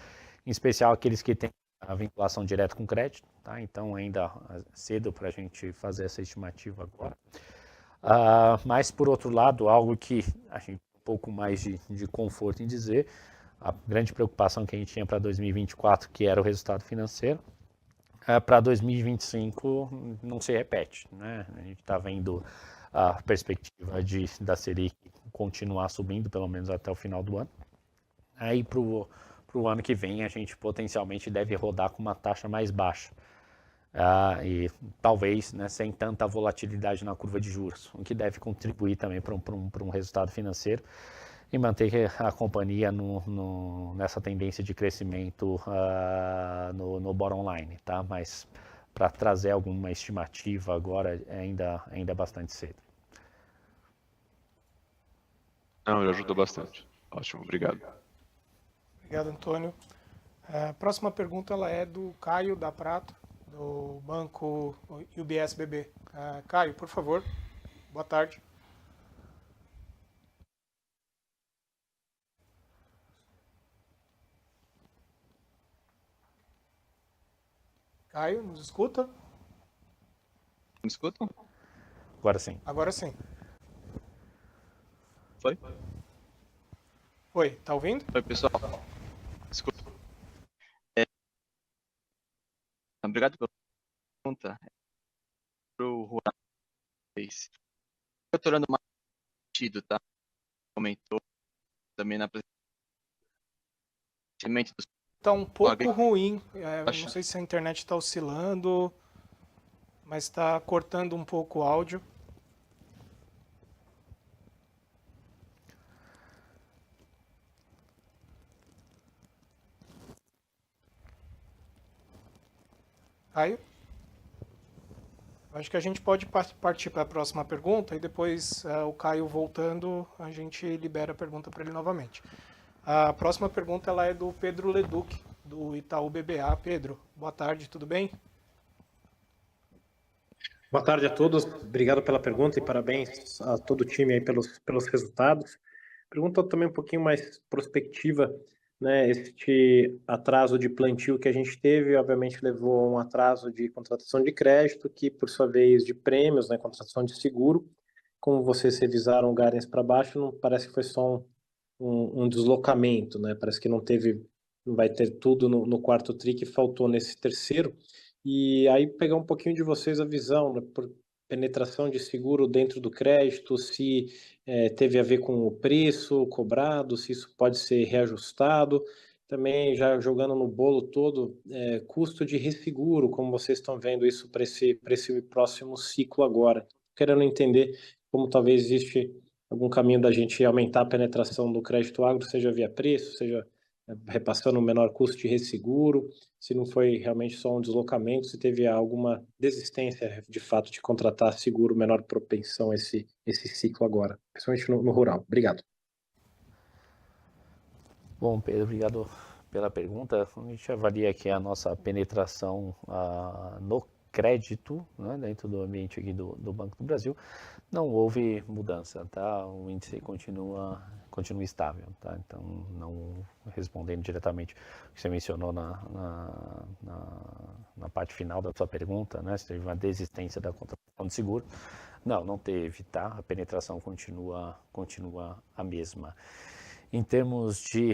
em especial aqueles que têm a vinculação direta com crédito, tá? Então ainda cedo para a gente fazer essa estimativa agora. Mas por outro lado, algo que a gente tem um pouco mais de conforto em dizer, a grande preocupação que a gente tinha para 2024, que era o resultado financeiro, para 2025 não se repete, né? A gente está vendo a perspectiva da Selic continuar subindo, pelo menos até o final do ano. Aí para o ano que vem a gente potencialmente deve rodar com uma taxa mais baixa. E talvez, né, sem tanta volatilidade na curva de juros, o que deve contribuir também para um resultado financeiro e manter a companhia nessa tendência de crescimento no bottom line, tá? Mas para trazer alguma estimativa agora ainda é bastante cedo. Não, ele ajuda bastante. Ótimo, obrigado. Obrigado, Antônio. A próxima pergunta ela é do Caio da Prato, do banco UBS BB. Caio, por favor, boa tarde. . Caio, nos escuta? Me escutam? Agora sim. Agora sim. Foi? Oi, tá ouvindo? Oi, pessoal. Escuta. Obrigado pela pergunta. Pro Juan. Eu estou olhando mais sentido, tá? Comentou também na apresentação dos Tá um pouco Agri- ruim. Acho. Não sei se a internet está oscilando, mas está cortando um pouco o áudio. Caio? Acho que a gente pode partir para a próxima pergunta e depois o Caio voltando, a gente libera a pergunta para ele novamente. A próxima pergunta ela é do Pedro Leduc, do Itaú BBA. Pedro, boa tarde, tudo bem? Boa tarde a todos, obrigado pela pergunta e parabéns a todo o time aí pelos resultados. Pergunta também um pouquinho mais prospectiva, né? Este atraso de plantio que a gente teve, obviamente levou a um atraso de contratação de crédito, que por sua vez de prêmios, né? Contratação de seguro. Como vocês revisaram o guidance para baixo, não parece que foi só um deslocamento, né? Parece que não vai ter tudo no quarto tri que faltou nesse terceiro. E aí pegar um pouquinho de vocês a visão, né, por penetração de seguro dentro do crédito, se teve a ver com o preço cobrado, se isso pode ser reajustado. Também já jogando no bolo todo, custo de resseguro, como vocês estão vendo isso para esse próximo ciclo agora. Querendo entender como talvez existe algum caminho da gente aumentar a penetração do crédito agro, seja via preço, seja repassando um menor custo de resseguro, se não foi realmente só um deslocamento, se teve alguma desistência de fato de contratar seguro, menor propensão a esse ciclo agora, principalmente no rural. Obrigado. Bom, Pedro, obrigado pela pergunta. A gente avalia aqui a nossa penetração no crédito, né, dentro do ambiente aqui do Banco do Brasil. Não houve mudança, tá? O índice continua estável, tá? Então, não respondendo diretamente o que você mencionou na parte final da sua pergunta, né? Se teve uma desistência da contratação de seguro. Não teve, tá? A penetração continua a mesma. Em termos de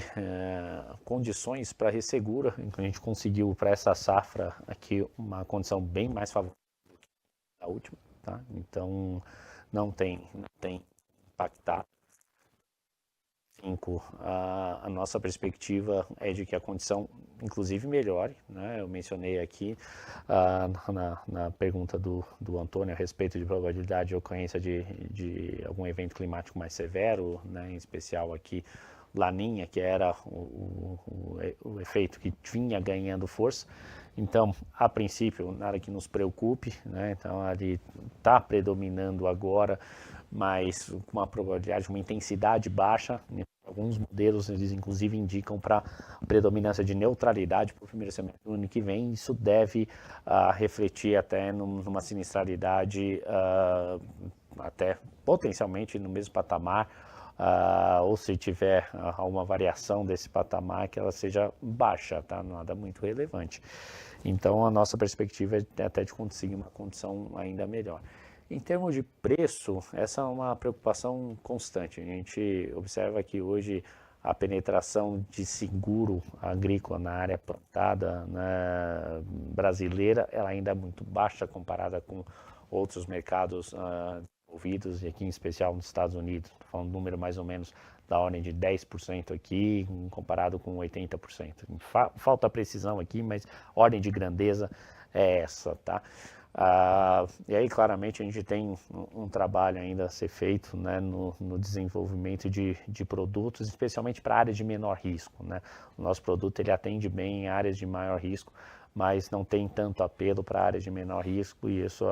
condições para ressegura, a gente conseguiu para essa safra aqui uma condição bem mais favorável do que a última, tá? Então, não tem impactado. A nossa perspectiva é de que a condição, inclusive, melhore, né? Eu mencionei aqui na pergunta do Antônio a respeito de probabilidade de ocorrência de algum evento climático mais severo, né? Em especial aqui Laninha, que era o efeito que vinha ganhando força. Então, a princípio, nada que nos preocupe, né? Então, ali está predominando agora, mas com uma probabilidade, uma intensidade baixa. Alguns modelos, eles inclusive indicam para predominância de neutralidade para o primeiro semestre do ano que vem. Isso deve refletir até numa sinistralidade até potencialmente no mesmo patamar, ou se tiver alguma variação desse patamar, que ela seja baixa, tá? Nada muito relevante. Então, a nossa perspectiva é até de conseguir uma condição ainda melhor. Em termos de preço, essa é uma preocupação constante. A gente observa que hoje a penetração de seguro agrícola na área plantada, né, brasileira, ela ainda é muito baixa comparada com outros mercados desenvolvidos, e aqui em especial nos Estados Unidos. Estou falando um número mais ou menos da ordem de 10% aqui, comparado com 80%. Falta precisão aqui, mas ordem de grandeza é essa, tá? E aí, claramente, a gente tem um trabalho ainda a ser feito, né, no desenvolvimento de produtos, especialmente para áreas de menor risco, né? O nosso produto ele atende bem em áreas de maior risco, mas não tem tanto apelo para áreas de menor risco, e isso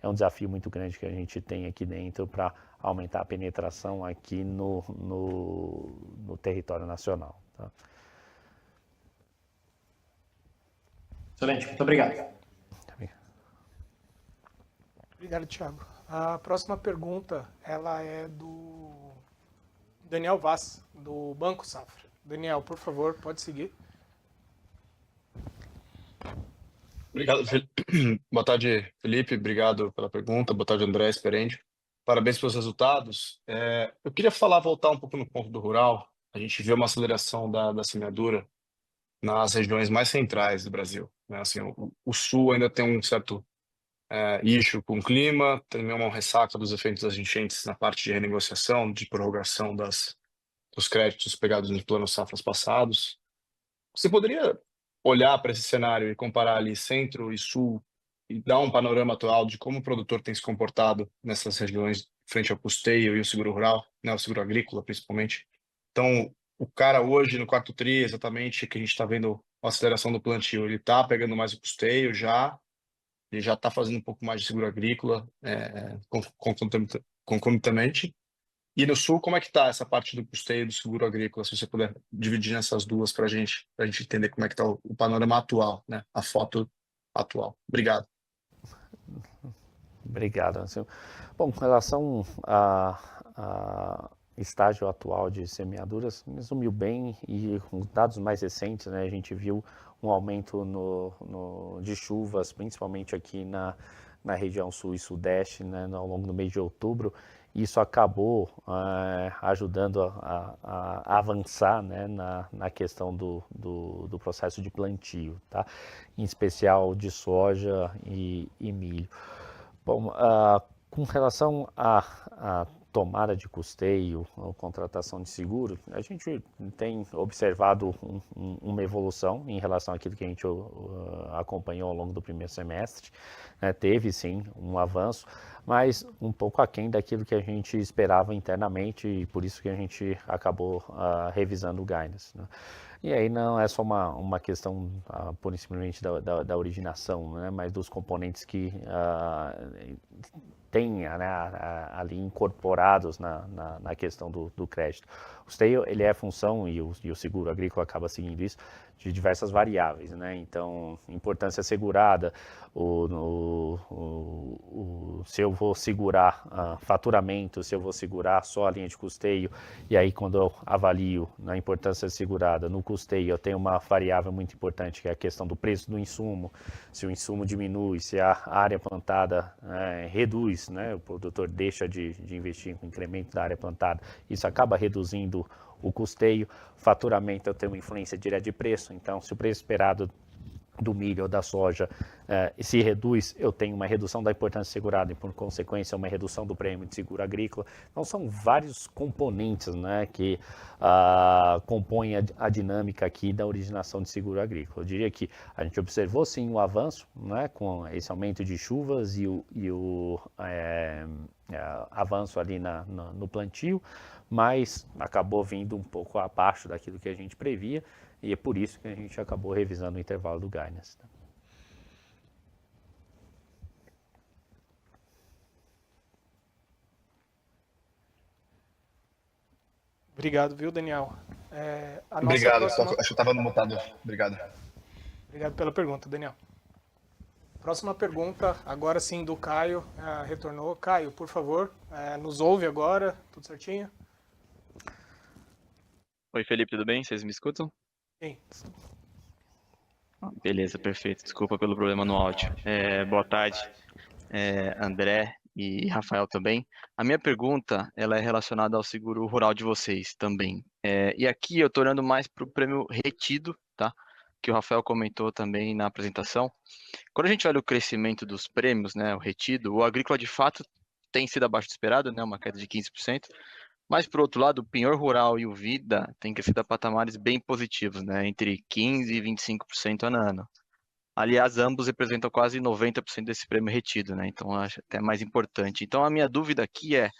é um desafio muito grande que a gente tem aqui dentro para aumentar a penetração aqui no território nacional. Tá? Excelente, muito obrigado. Obrigado, Thiago. A próxima pergunta, ela é do Daniel Vaz, do Banco Safra. Daniel, por favor, pode seguir. Obrigado, boa tarde, Felipe. Obrigado pela pergunta. Boa tarde, André Esperendi. Parabéns pelos resultados. Eu queria voltar um pouco no ponto do rural. A gente viu uma aceleração da semeadura nas regiões mais centrais do Brasil, né? Assim, o sul ainda tem um certo issue com o clima, também uma ressaca dos efeitos das enchentes na parte de renegociação, de prorrogação dos créditos pegados nos planos safras passados. Você poderia olhar para esse cenário e comparar ali centro e sul e dar um panorama atual de como o produtor tem se comportado nessas regiões frente ao custeio e o seguro rural, né, o seguro agrícola principalmente. Então, o cara hoje no quarto tri, exatamente, que a gente está vendo a aceleração do plantio, ele está pegando mais o custeio ele já está fazendo um pouco mais de seguro agrícola concomitantemente. E no sul, como é que está essa parte do custeio do seguro agrícola? Se você puder dividir nessas duas para a gente entender como é que está o panorama atual, né? A foto atual. Obrigado. Obrigado, Anselmo. Bom, com relação a estágio atual de semeaduras, resumiu bem, e com dados mais recentes, né, a gente viu um aumento de chuvas, principalmente aqui na região sul e sudeste, né, ao longo do mês de outubro. Isso acabou ajudando a avançar, né, na questão do processo de plantio, tá? Em especial de soja e milho. Bom, com relação à tomada de custeio ou contratação de seguro, a gente tem observado uma evolução em relação àquilo que a gente acompanhou ao longo do primeiro semestre, né? Teve sim um avanço, mas um pouco aquém daquilo que a gente esperava internamente, e por isso que a gente acabou revisando o guidance, né? E aí não é só uma questão pura e simplesmente da originação, né, mas dos componentes que tem, né, ali incorporados na questão do crédito. O custeio, ele é função, e o seguro agrícola acaba seguindo isso, de diversas variáveis, né? Então, importância assegurada, se eu vou segurar faturamento, se eu vou segurar só a linha de custeio, e aí quando eu avalio na importância assegurada, no custeio, eu tenho uma variável muito importante, que é a questão do preço do insumo. Se o insumo diminui, se a área plantada reduz, né, o produtor deixa de investir com o incremento da área plantada, isso acaba reduzindo o custeio. Faturamento, eu tenho uma influência direta de preço, então se o preço esperado do milho ou da soja se reduz, eu tenho uma redução da importância segurada e, por consequência, uma redução do prêmio de seguro agrícola. Então, são vários componentes, né, que compõem a dinâmica aqui da originação de seguro agrícola. Eu diria que a gente observou, sim, o avanço, né, com esse aumento de chuvas e o avanço ali no plantio, mas acabou vindo um pouco abaixo daquilo que a gente previa, e é por isso que a gente acabou revisando o intervalo do guidance. Obrigado, viu, Daniel? Obrigado, próxima... acho que eu estava mutado. Obrigado. Obrigado pela pergunta, Daniel. Próxima pergunta, agora sim, do Caio, retornou. Caio, por favor, nos ouve agora, tudo certinho? Oi, Felipe, tudo bem? Vocês me escutam? Sim. Beleza, perfeito. Desculpa pelo problema no áudio. Boa tarde, André e Rafael também. A minha pergunta, ela é relacionada ao seguro rural de vocês também. E aqui eu estou olhando mais para o prêmio retido, tá? Que o Rafael comentou também na apresentação. Quando a gente olha o crescimento dos prêmios, né, o retido, o agrícola de fato tem sido abaixo do esperado, né, uma queda de 15%. Mas, por outro lado, o penhor rural e o vida têm crescido a patamares bem positivos, né? Entre 15% e 25% ano a ano. Aliás, ambos representam quase 90% desse prêmio retido, né? Então, acho até mais importante. Então, a minha dúvida aqui é,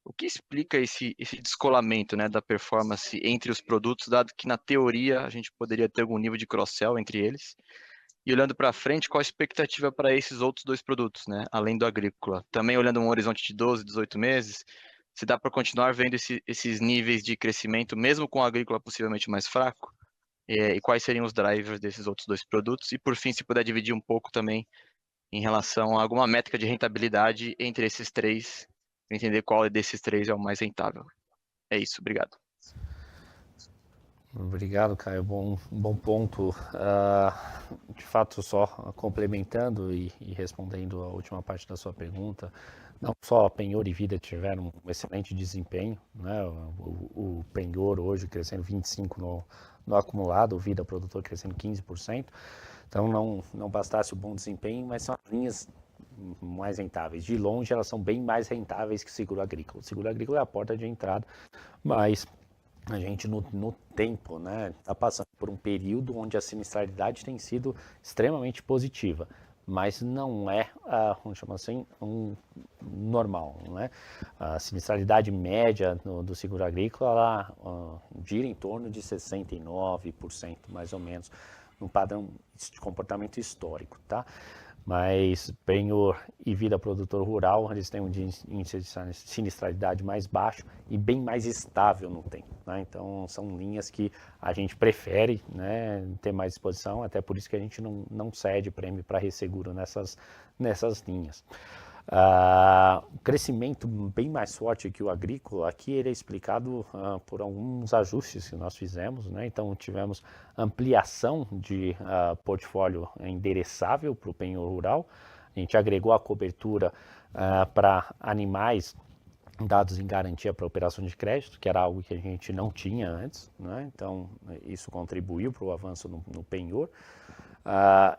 o que explica esse descolamento, né, da performance entre os produtos, dado que, na teoria, a gente poderia ter algum nível de cross-sell entre eles? E olhando para frente, qual a expectativa para esses outros dois produtos, né? Além do agrícola? Também olhando um horizonte de 12, 18 meses... Se dá para continuar vendo esses níveis de crescimento, mesmo com o agrícola possivelmente mais fraco? E quais seriam os drivers desses outros dois produtos? E, por fim, se puder dividir um pouco também em relação a alguma métrica de rentabilidade entre esses três, para entender qual desses três é o mais rentável. É isso, obrigado. Obrigado, Caio. Bom ponto. De fato, só complementando e respondendo a última parte da sua pergunta, não só a Penhor e Vida tiveram um excelente desempenho, né? O Penhor hoje crescendo 25% no acumulado, o Vida Produtor crescendo 15%. Então, não bastasse o bom desempenho, mas são as linhas mais rentáveis. De longe, elas são bem mais rentáveis que o seguro agrícola. O seguro agrícola é a porta de entrada, mas a gente no tempo, né, está passando por um período onde a sinistralidade tem sido extremamente positiva, mas não é, vamos chamar assim, um normal, né? A sinistralidade média do seguro agrícola, ela gira em torno de 69%, mais ou menos, no padrão de comportamento histórico, tá? Mas Penhor e Vida Produtor Rural, eles têm um índice de sinistralidade mais baixo e bem mais estável no tempo, né? Então, são linhas que a gente prefere, né, ter mais exposição, até por isso que a gente não cede prêmio para resseguro nessas linhas. O crescimento bem mais forte que o agrícola, aqui ele é explicado por alguns ajustes que nós fizemos, né? Então tivemos ampliação de portfólio endereçável para o penhor rural, a gente agregou a cobertura para animais dados em garantia para operação de crédito, que era algo que a gente não tinha antes, né? Então isso contribuiu para o avanço no penhor.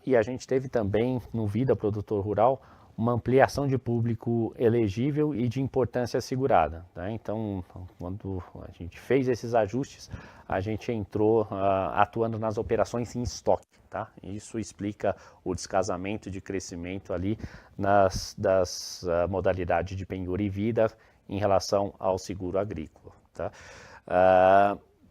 E a gente teve também no Vida Produtor Rural uma ampliação de público elegível e de importância assegurada, tá? Então, quando a gente fez esses ajustes, a gente entrou atuando nas operações em estoque, tá? Isso explica o descasamento de crescimento ali das modalidades de penhor e vida em relação ao seguro agrícola, tá?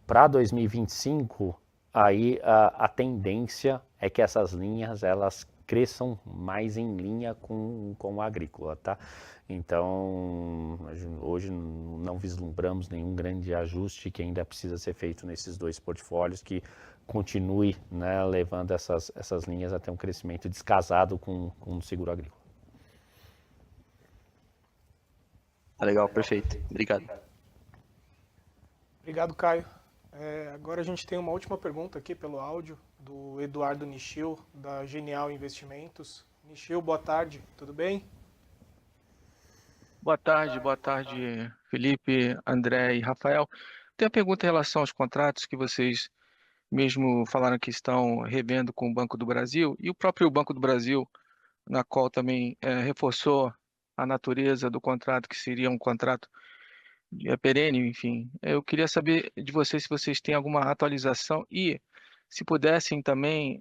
Para 2025, aí a tendência é que essas linhas, elas cresçam mais em linha com o agrícola, tá? Então, hoje não vislumbramos nenhum grande ajuste que ainda precisa ser feito nesses dois portfólios, que continue, né, levando essas linhas a ter um crescimento descasado com o seguro agrícola. Legal, perfeito. Obrigado. Obrigado, Caio. Agora a gente tem uma última pergunta aqui pelo áudio, do Eduardo Nishio, da Genial Investimentos. Nishio, boa tarde, tudo bem? Boa tarde, Felipe, André e Rafael. Tem a pergunta em relação aos contratos que vocês mesmo falaram que estão revendo com o Banco do Brasil, e o próprio Banco do Brasil, na qual também reforçou a natureza do contrato, que seria um contrato perene, enfim. Eu queria saber de vocês se vocês têm alguma atualização e se pudessem também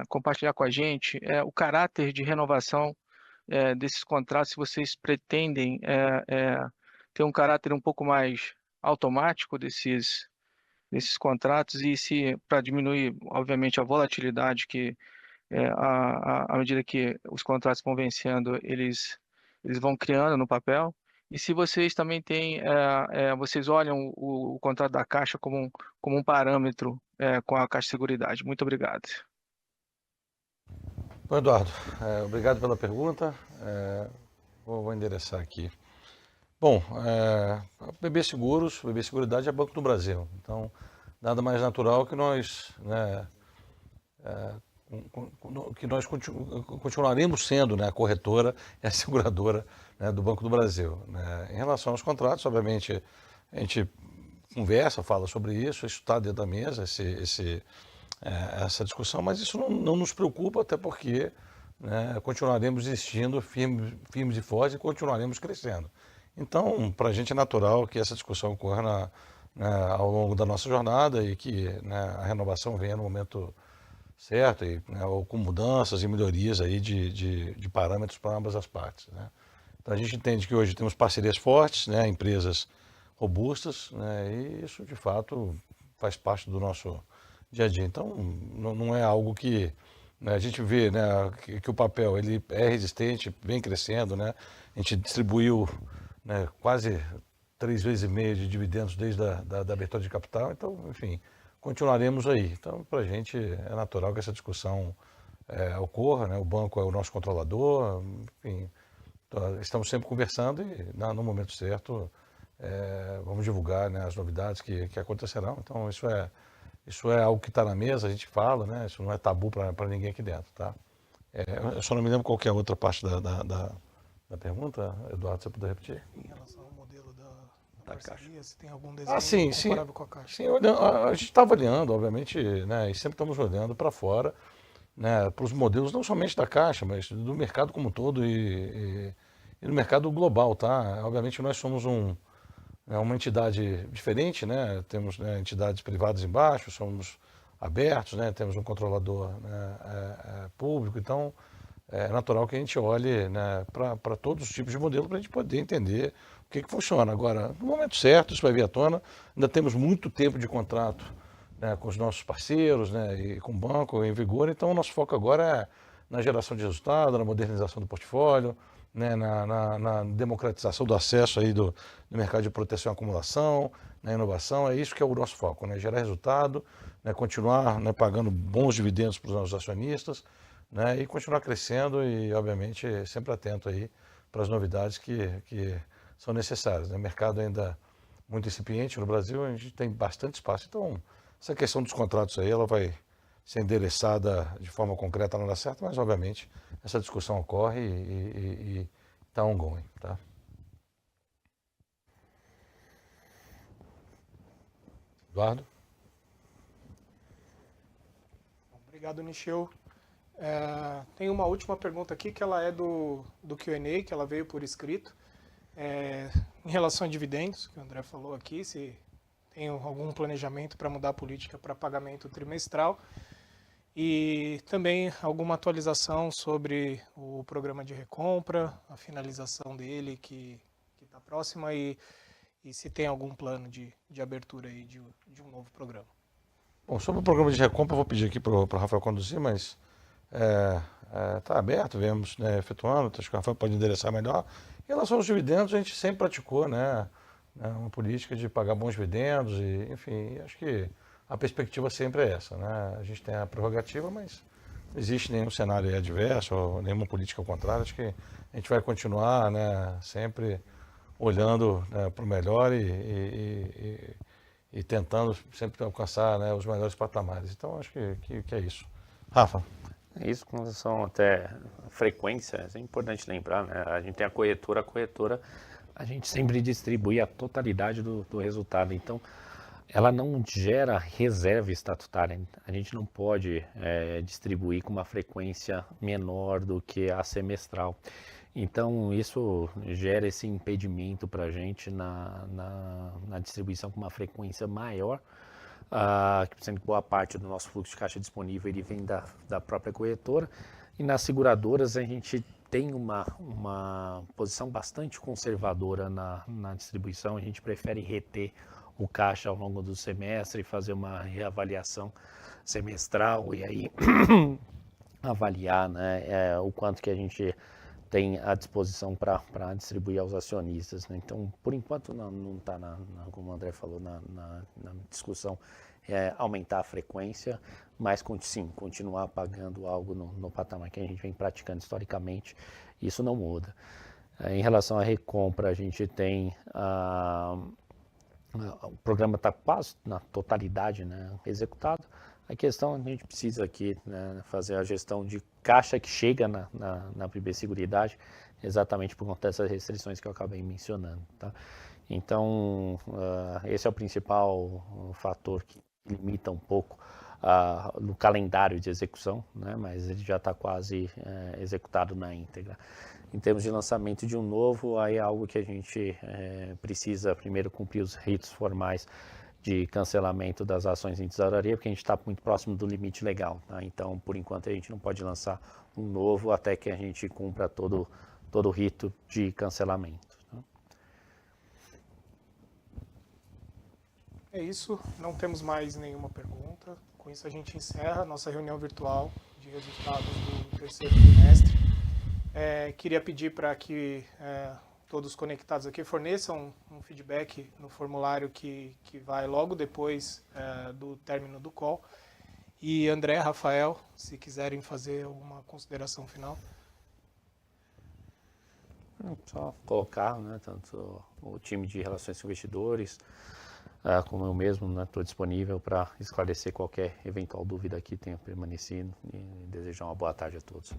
compartilhar com a gente o caráter de renovação desses contratos, se vocês pretendem ter um caráter um pouco mais automático desses contratos, e se, para diminuir, obviamente, a volatilidade que à medida que os contratos vão vencendo, eles vão criando no papel. E se vocês também têm, vocês olham o contrato da Caixa como um parâmetro com a Caixa de Seguridade. Muito obrigado. Bom, Eduardo, obrigado pela pergunta. Vou endereçar aqui. Bom, BB Seguridade é Banco do Brasil. Então, nada mais natural que nós, né, continuaremos sendo, né, a corretora e a seguradora, né, do Banco do Brasil, né? Em relação aos contratos, obviamente, a gente conversa, fala sobre isso está dentro da mesa, essa discussão, mas isso não nos preocupa, até porque, né, continuaremos existindo firmes e fortes e continuaremos crescendo. Então, para a gente é natural que essa discussão ocorra ao longo da nossa jornada e que, né, a renovação venha no momento certo, né, ou com mudanças e melhorias aí de parâmetros para ambas as partes, né? Então a gente entende que hoje temos parcerias fortes, né, empresas robustas, né, e isso de fato faz parte do nosso dia a dia. Então não é algo que, né, a gente vê, né, que o papel ele é resistente, vem crescendo, né? A gente distribuiu, né, quase 3,5 vezes de dividendos desde a abertura de capital, então, enfim, continuaremos aí. Então, para a gente é natural que essa discussão ocorra, né? O banco é o nosso controlador, enfim, estamos sempre conversando e no momento certo vamos divulgar, né, as novidades que acontecerão. Então, isso é algo que está na mesa, a gente fala, né? Isso não é tabu para ninguém aqui dentro, tá? Eu só não me lembro qual que é a outra parte da pergunta, Eduardo, se você puder repetir. Em relação ao modelo da Caixa. parceria, se tem algum desenho Sim. comparável com a Caixa? Sim, a gente está avaliando, obviamente, né, e sempre estamos olhando para fora, né, para os modelos não somente da Caixa, mas do mercado como um todo e no mercado global, tá? Obviamente nós somos uma entidade diferente, né? Temos, né, entidades privadas embaixo, somos abertos, né? Temos um controlador, né, público, então é natural que a gente olhe, né, para todos os tipos de modelo para a gente poder entender o que funciona. Agora, no momento certo, isso vai vir à tona, ainda temos muito tempo de contrato, né, com os nossos parceiros, né, e com o banco em vigor, então o nosso foco agora é na geração de resultado, na modernização do portfólio, né, na democratização do acesso aí do mercado de proteção e acumulação, na inovação, é isso que é o nosso foco, né, gerar resultado, né, continuar, né, pagando bons dividendos para os nossos acionistas, né, e continuar crescendo e, obviamente, sempre atento aí para as novidades que são necessárias, né, mercado ainda muito incipiente no Brasil, a gente tem bastante espaço, então essa questão dos contratos aí, ela vai ser endereçada de forma concreta na hora certa, mas, obviamente, essa discussão ocorre e está ongoing, tá? Eduardo? Obrigado, Nicheu. Tem uma última pergunta aqui, que ela é do Q&A, que ela veio por escrito. Em relação a dividendos, que o André falou aqui, se tem algum planejamento para mudar a política para pagamento trimestral. E também alguma atualização sobre o programa de recompra, a finalização dele, que está próxima, e se tem algum plano de abertura aí de um novo programa. Bom, sobre o programa de recompra, eu vou pedir aqui para o Rafael conduzir, mas está aberto, viemos, né, efetuando, acho que o Rafael pode endereçar melhor. Em relação aos dividendos, a gente sempre praticou, né, uma política de pagar bons dividendos, e, enfim, acho que a perspectiva sempre é essa, né? A gente tem a prerrogativa, mas não existe nenhum cenário adverso ou nenhuma política ao contrário. Acho que a gente vai continuar, né, sempre olhando, né, para o melhor e tentando sempre alcançar, né, os melhores patamares. Então, acho que é isso. Rafa? É isso, com relação até à frequência, é importante lembrar, né? A gente tem a corretora, a gente sempre distribui a totalidade do resultado. Então, ela não gera reserva estatutária. A gente não pode distribuir com uma frequência menor do que a semestral. Então, isso gera esse impedimento para a gente na distribuição com uma frequência maior, sendo que boa parte do nosso fluxo de caixa disponível ele vem da própria corretora. E nas seguradoras a gente tem uma posição bastante conservadora na distribuição. A gente prefere reter o caixa ao longo do semestre, fazer uma reavaliação semestral e aí avaliar, né, o quanto que a gente tem à disposição para distribuir aos acionistas, né? Então, por enquanto, não está, como o André falou, na discussão aumentar a frequência, mas sim, continuar pagando algo no patamar que a gente vem praticando historicamente, isso não muda. Em relação à recompra, a gente tem o programa está quase na totalidade, né, executado. A questão, a gente precisa aqui, né, fazer a gestão de caixa que chega na PB Seguridade, exatamente por conta dessas restrições que eu acabei mencionando, tá? Então, esse é o principal fator que limita um pouco no calendário de execução, né, mas ele já está quase executado na íntegra. Em termos de lançamento de um novo, aí é algo que a gente precisa primeiro cumprir os ritos formais de cancelamento das ações em tesouraria, porque a gente está muito próximo do limite legal, tá? Então, por enquanto, a gente não pode lançar um novo até que a gente cumpra todo o rito de cancelamento, tá? É isso, não temos mais nenhuma pergunta. Com isso, a gente encerra a nossa reunião virtual de resultados do terceiro trimestre. Queria pedir para que todos conectados aqui forneçam um feedback no formulário que vai logo depois do término do call. E André, Rafael, se quiserem fazer uma consideração final. Só colocar, né, tanto o time de relações com investidores, como eu mesmo, estou disponível para esclarecer qualquer eventual dúvida que tenha permanecido e desejar uma boa tarde a todos.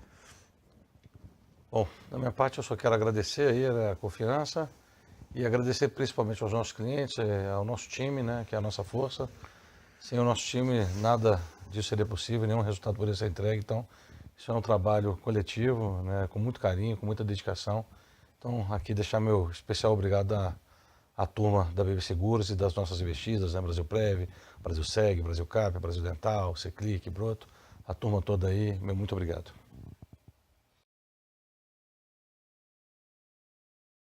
Bom, da minha parte eu só quero agradecer aí a confiança e agradecer principalmente aos nossos clientes, ao nosso time, né, que é a nossa força. Sem o nosso time nada disso seria possível, nenhum resultado poderia ser entregue. Então, isso é um trabalho coletivo, né, com muito carinho, com muita dedicação. Então, aqui deixar meu especial obrigado à turma da BB Seguros e das nossas investidas, né, Brasil Prev, Brasil Seg, Brasil Cap, Brasil Dental, Seclic, Broto, a turma toda aí, meu muito obrigado.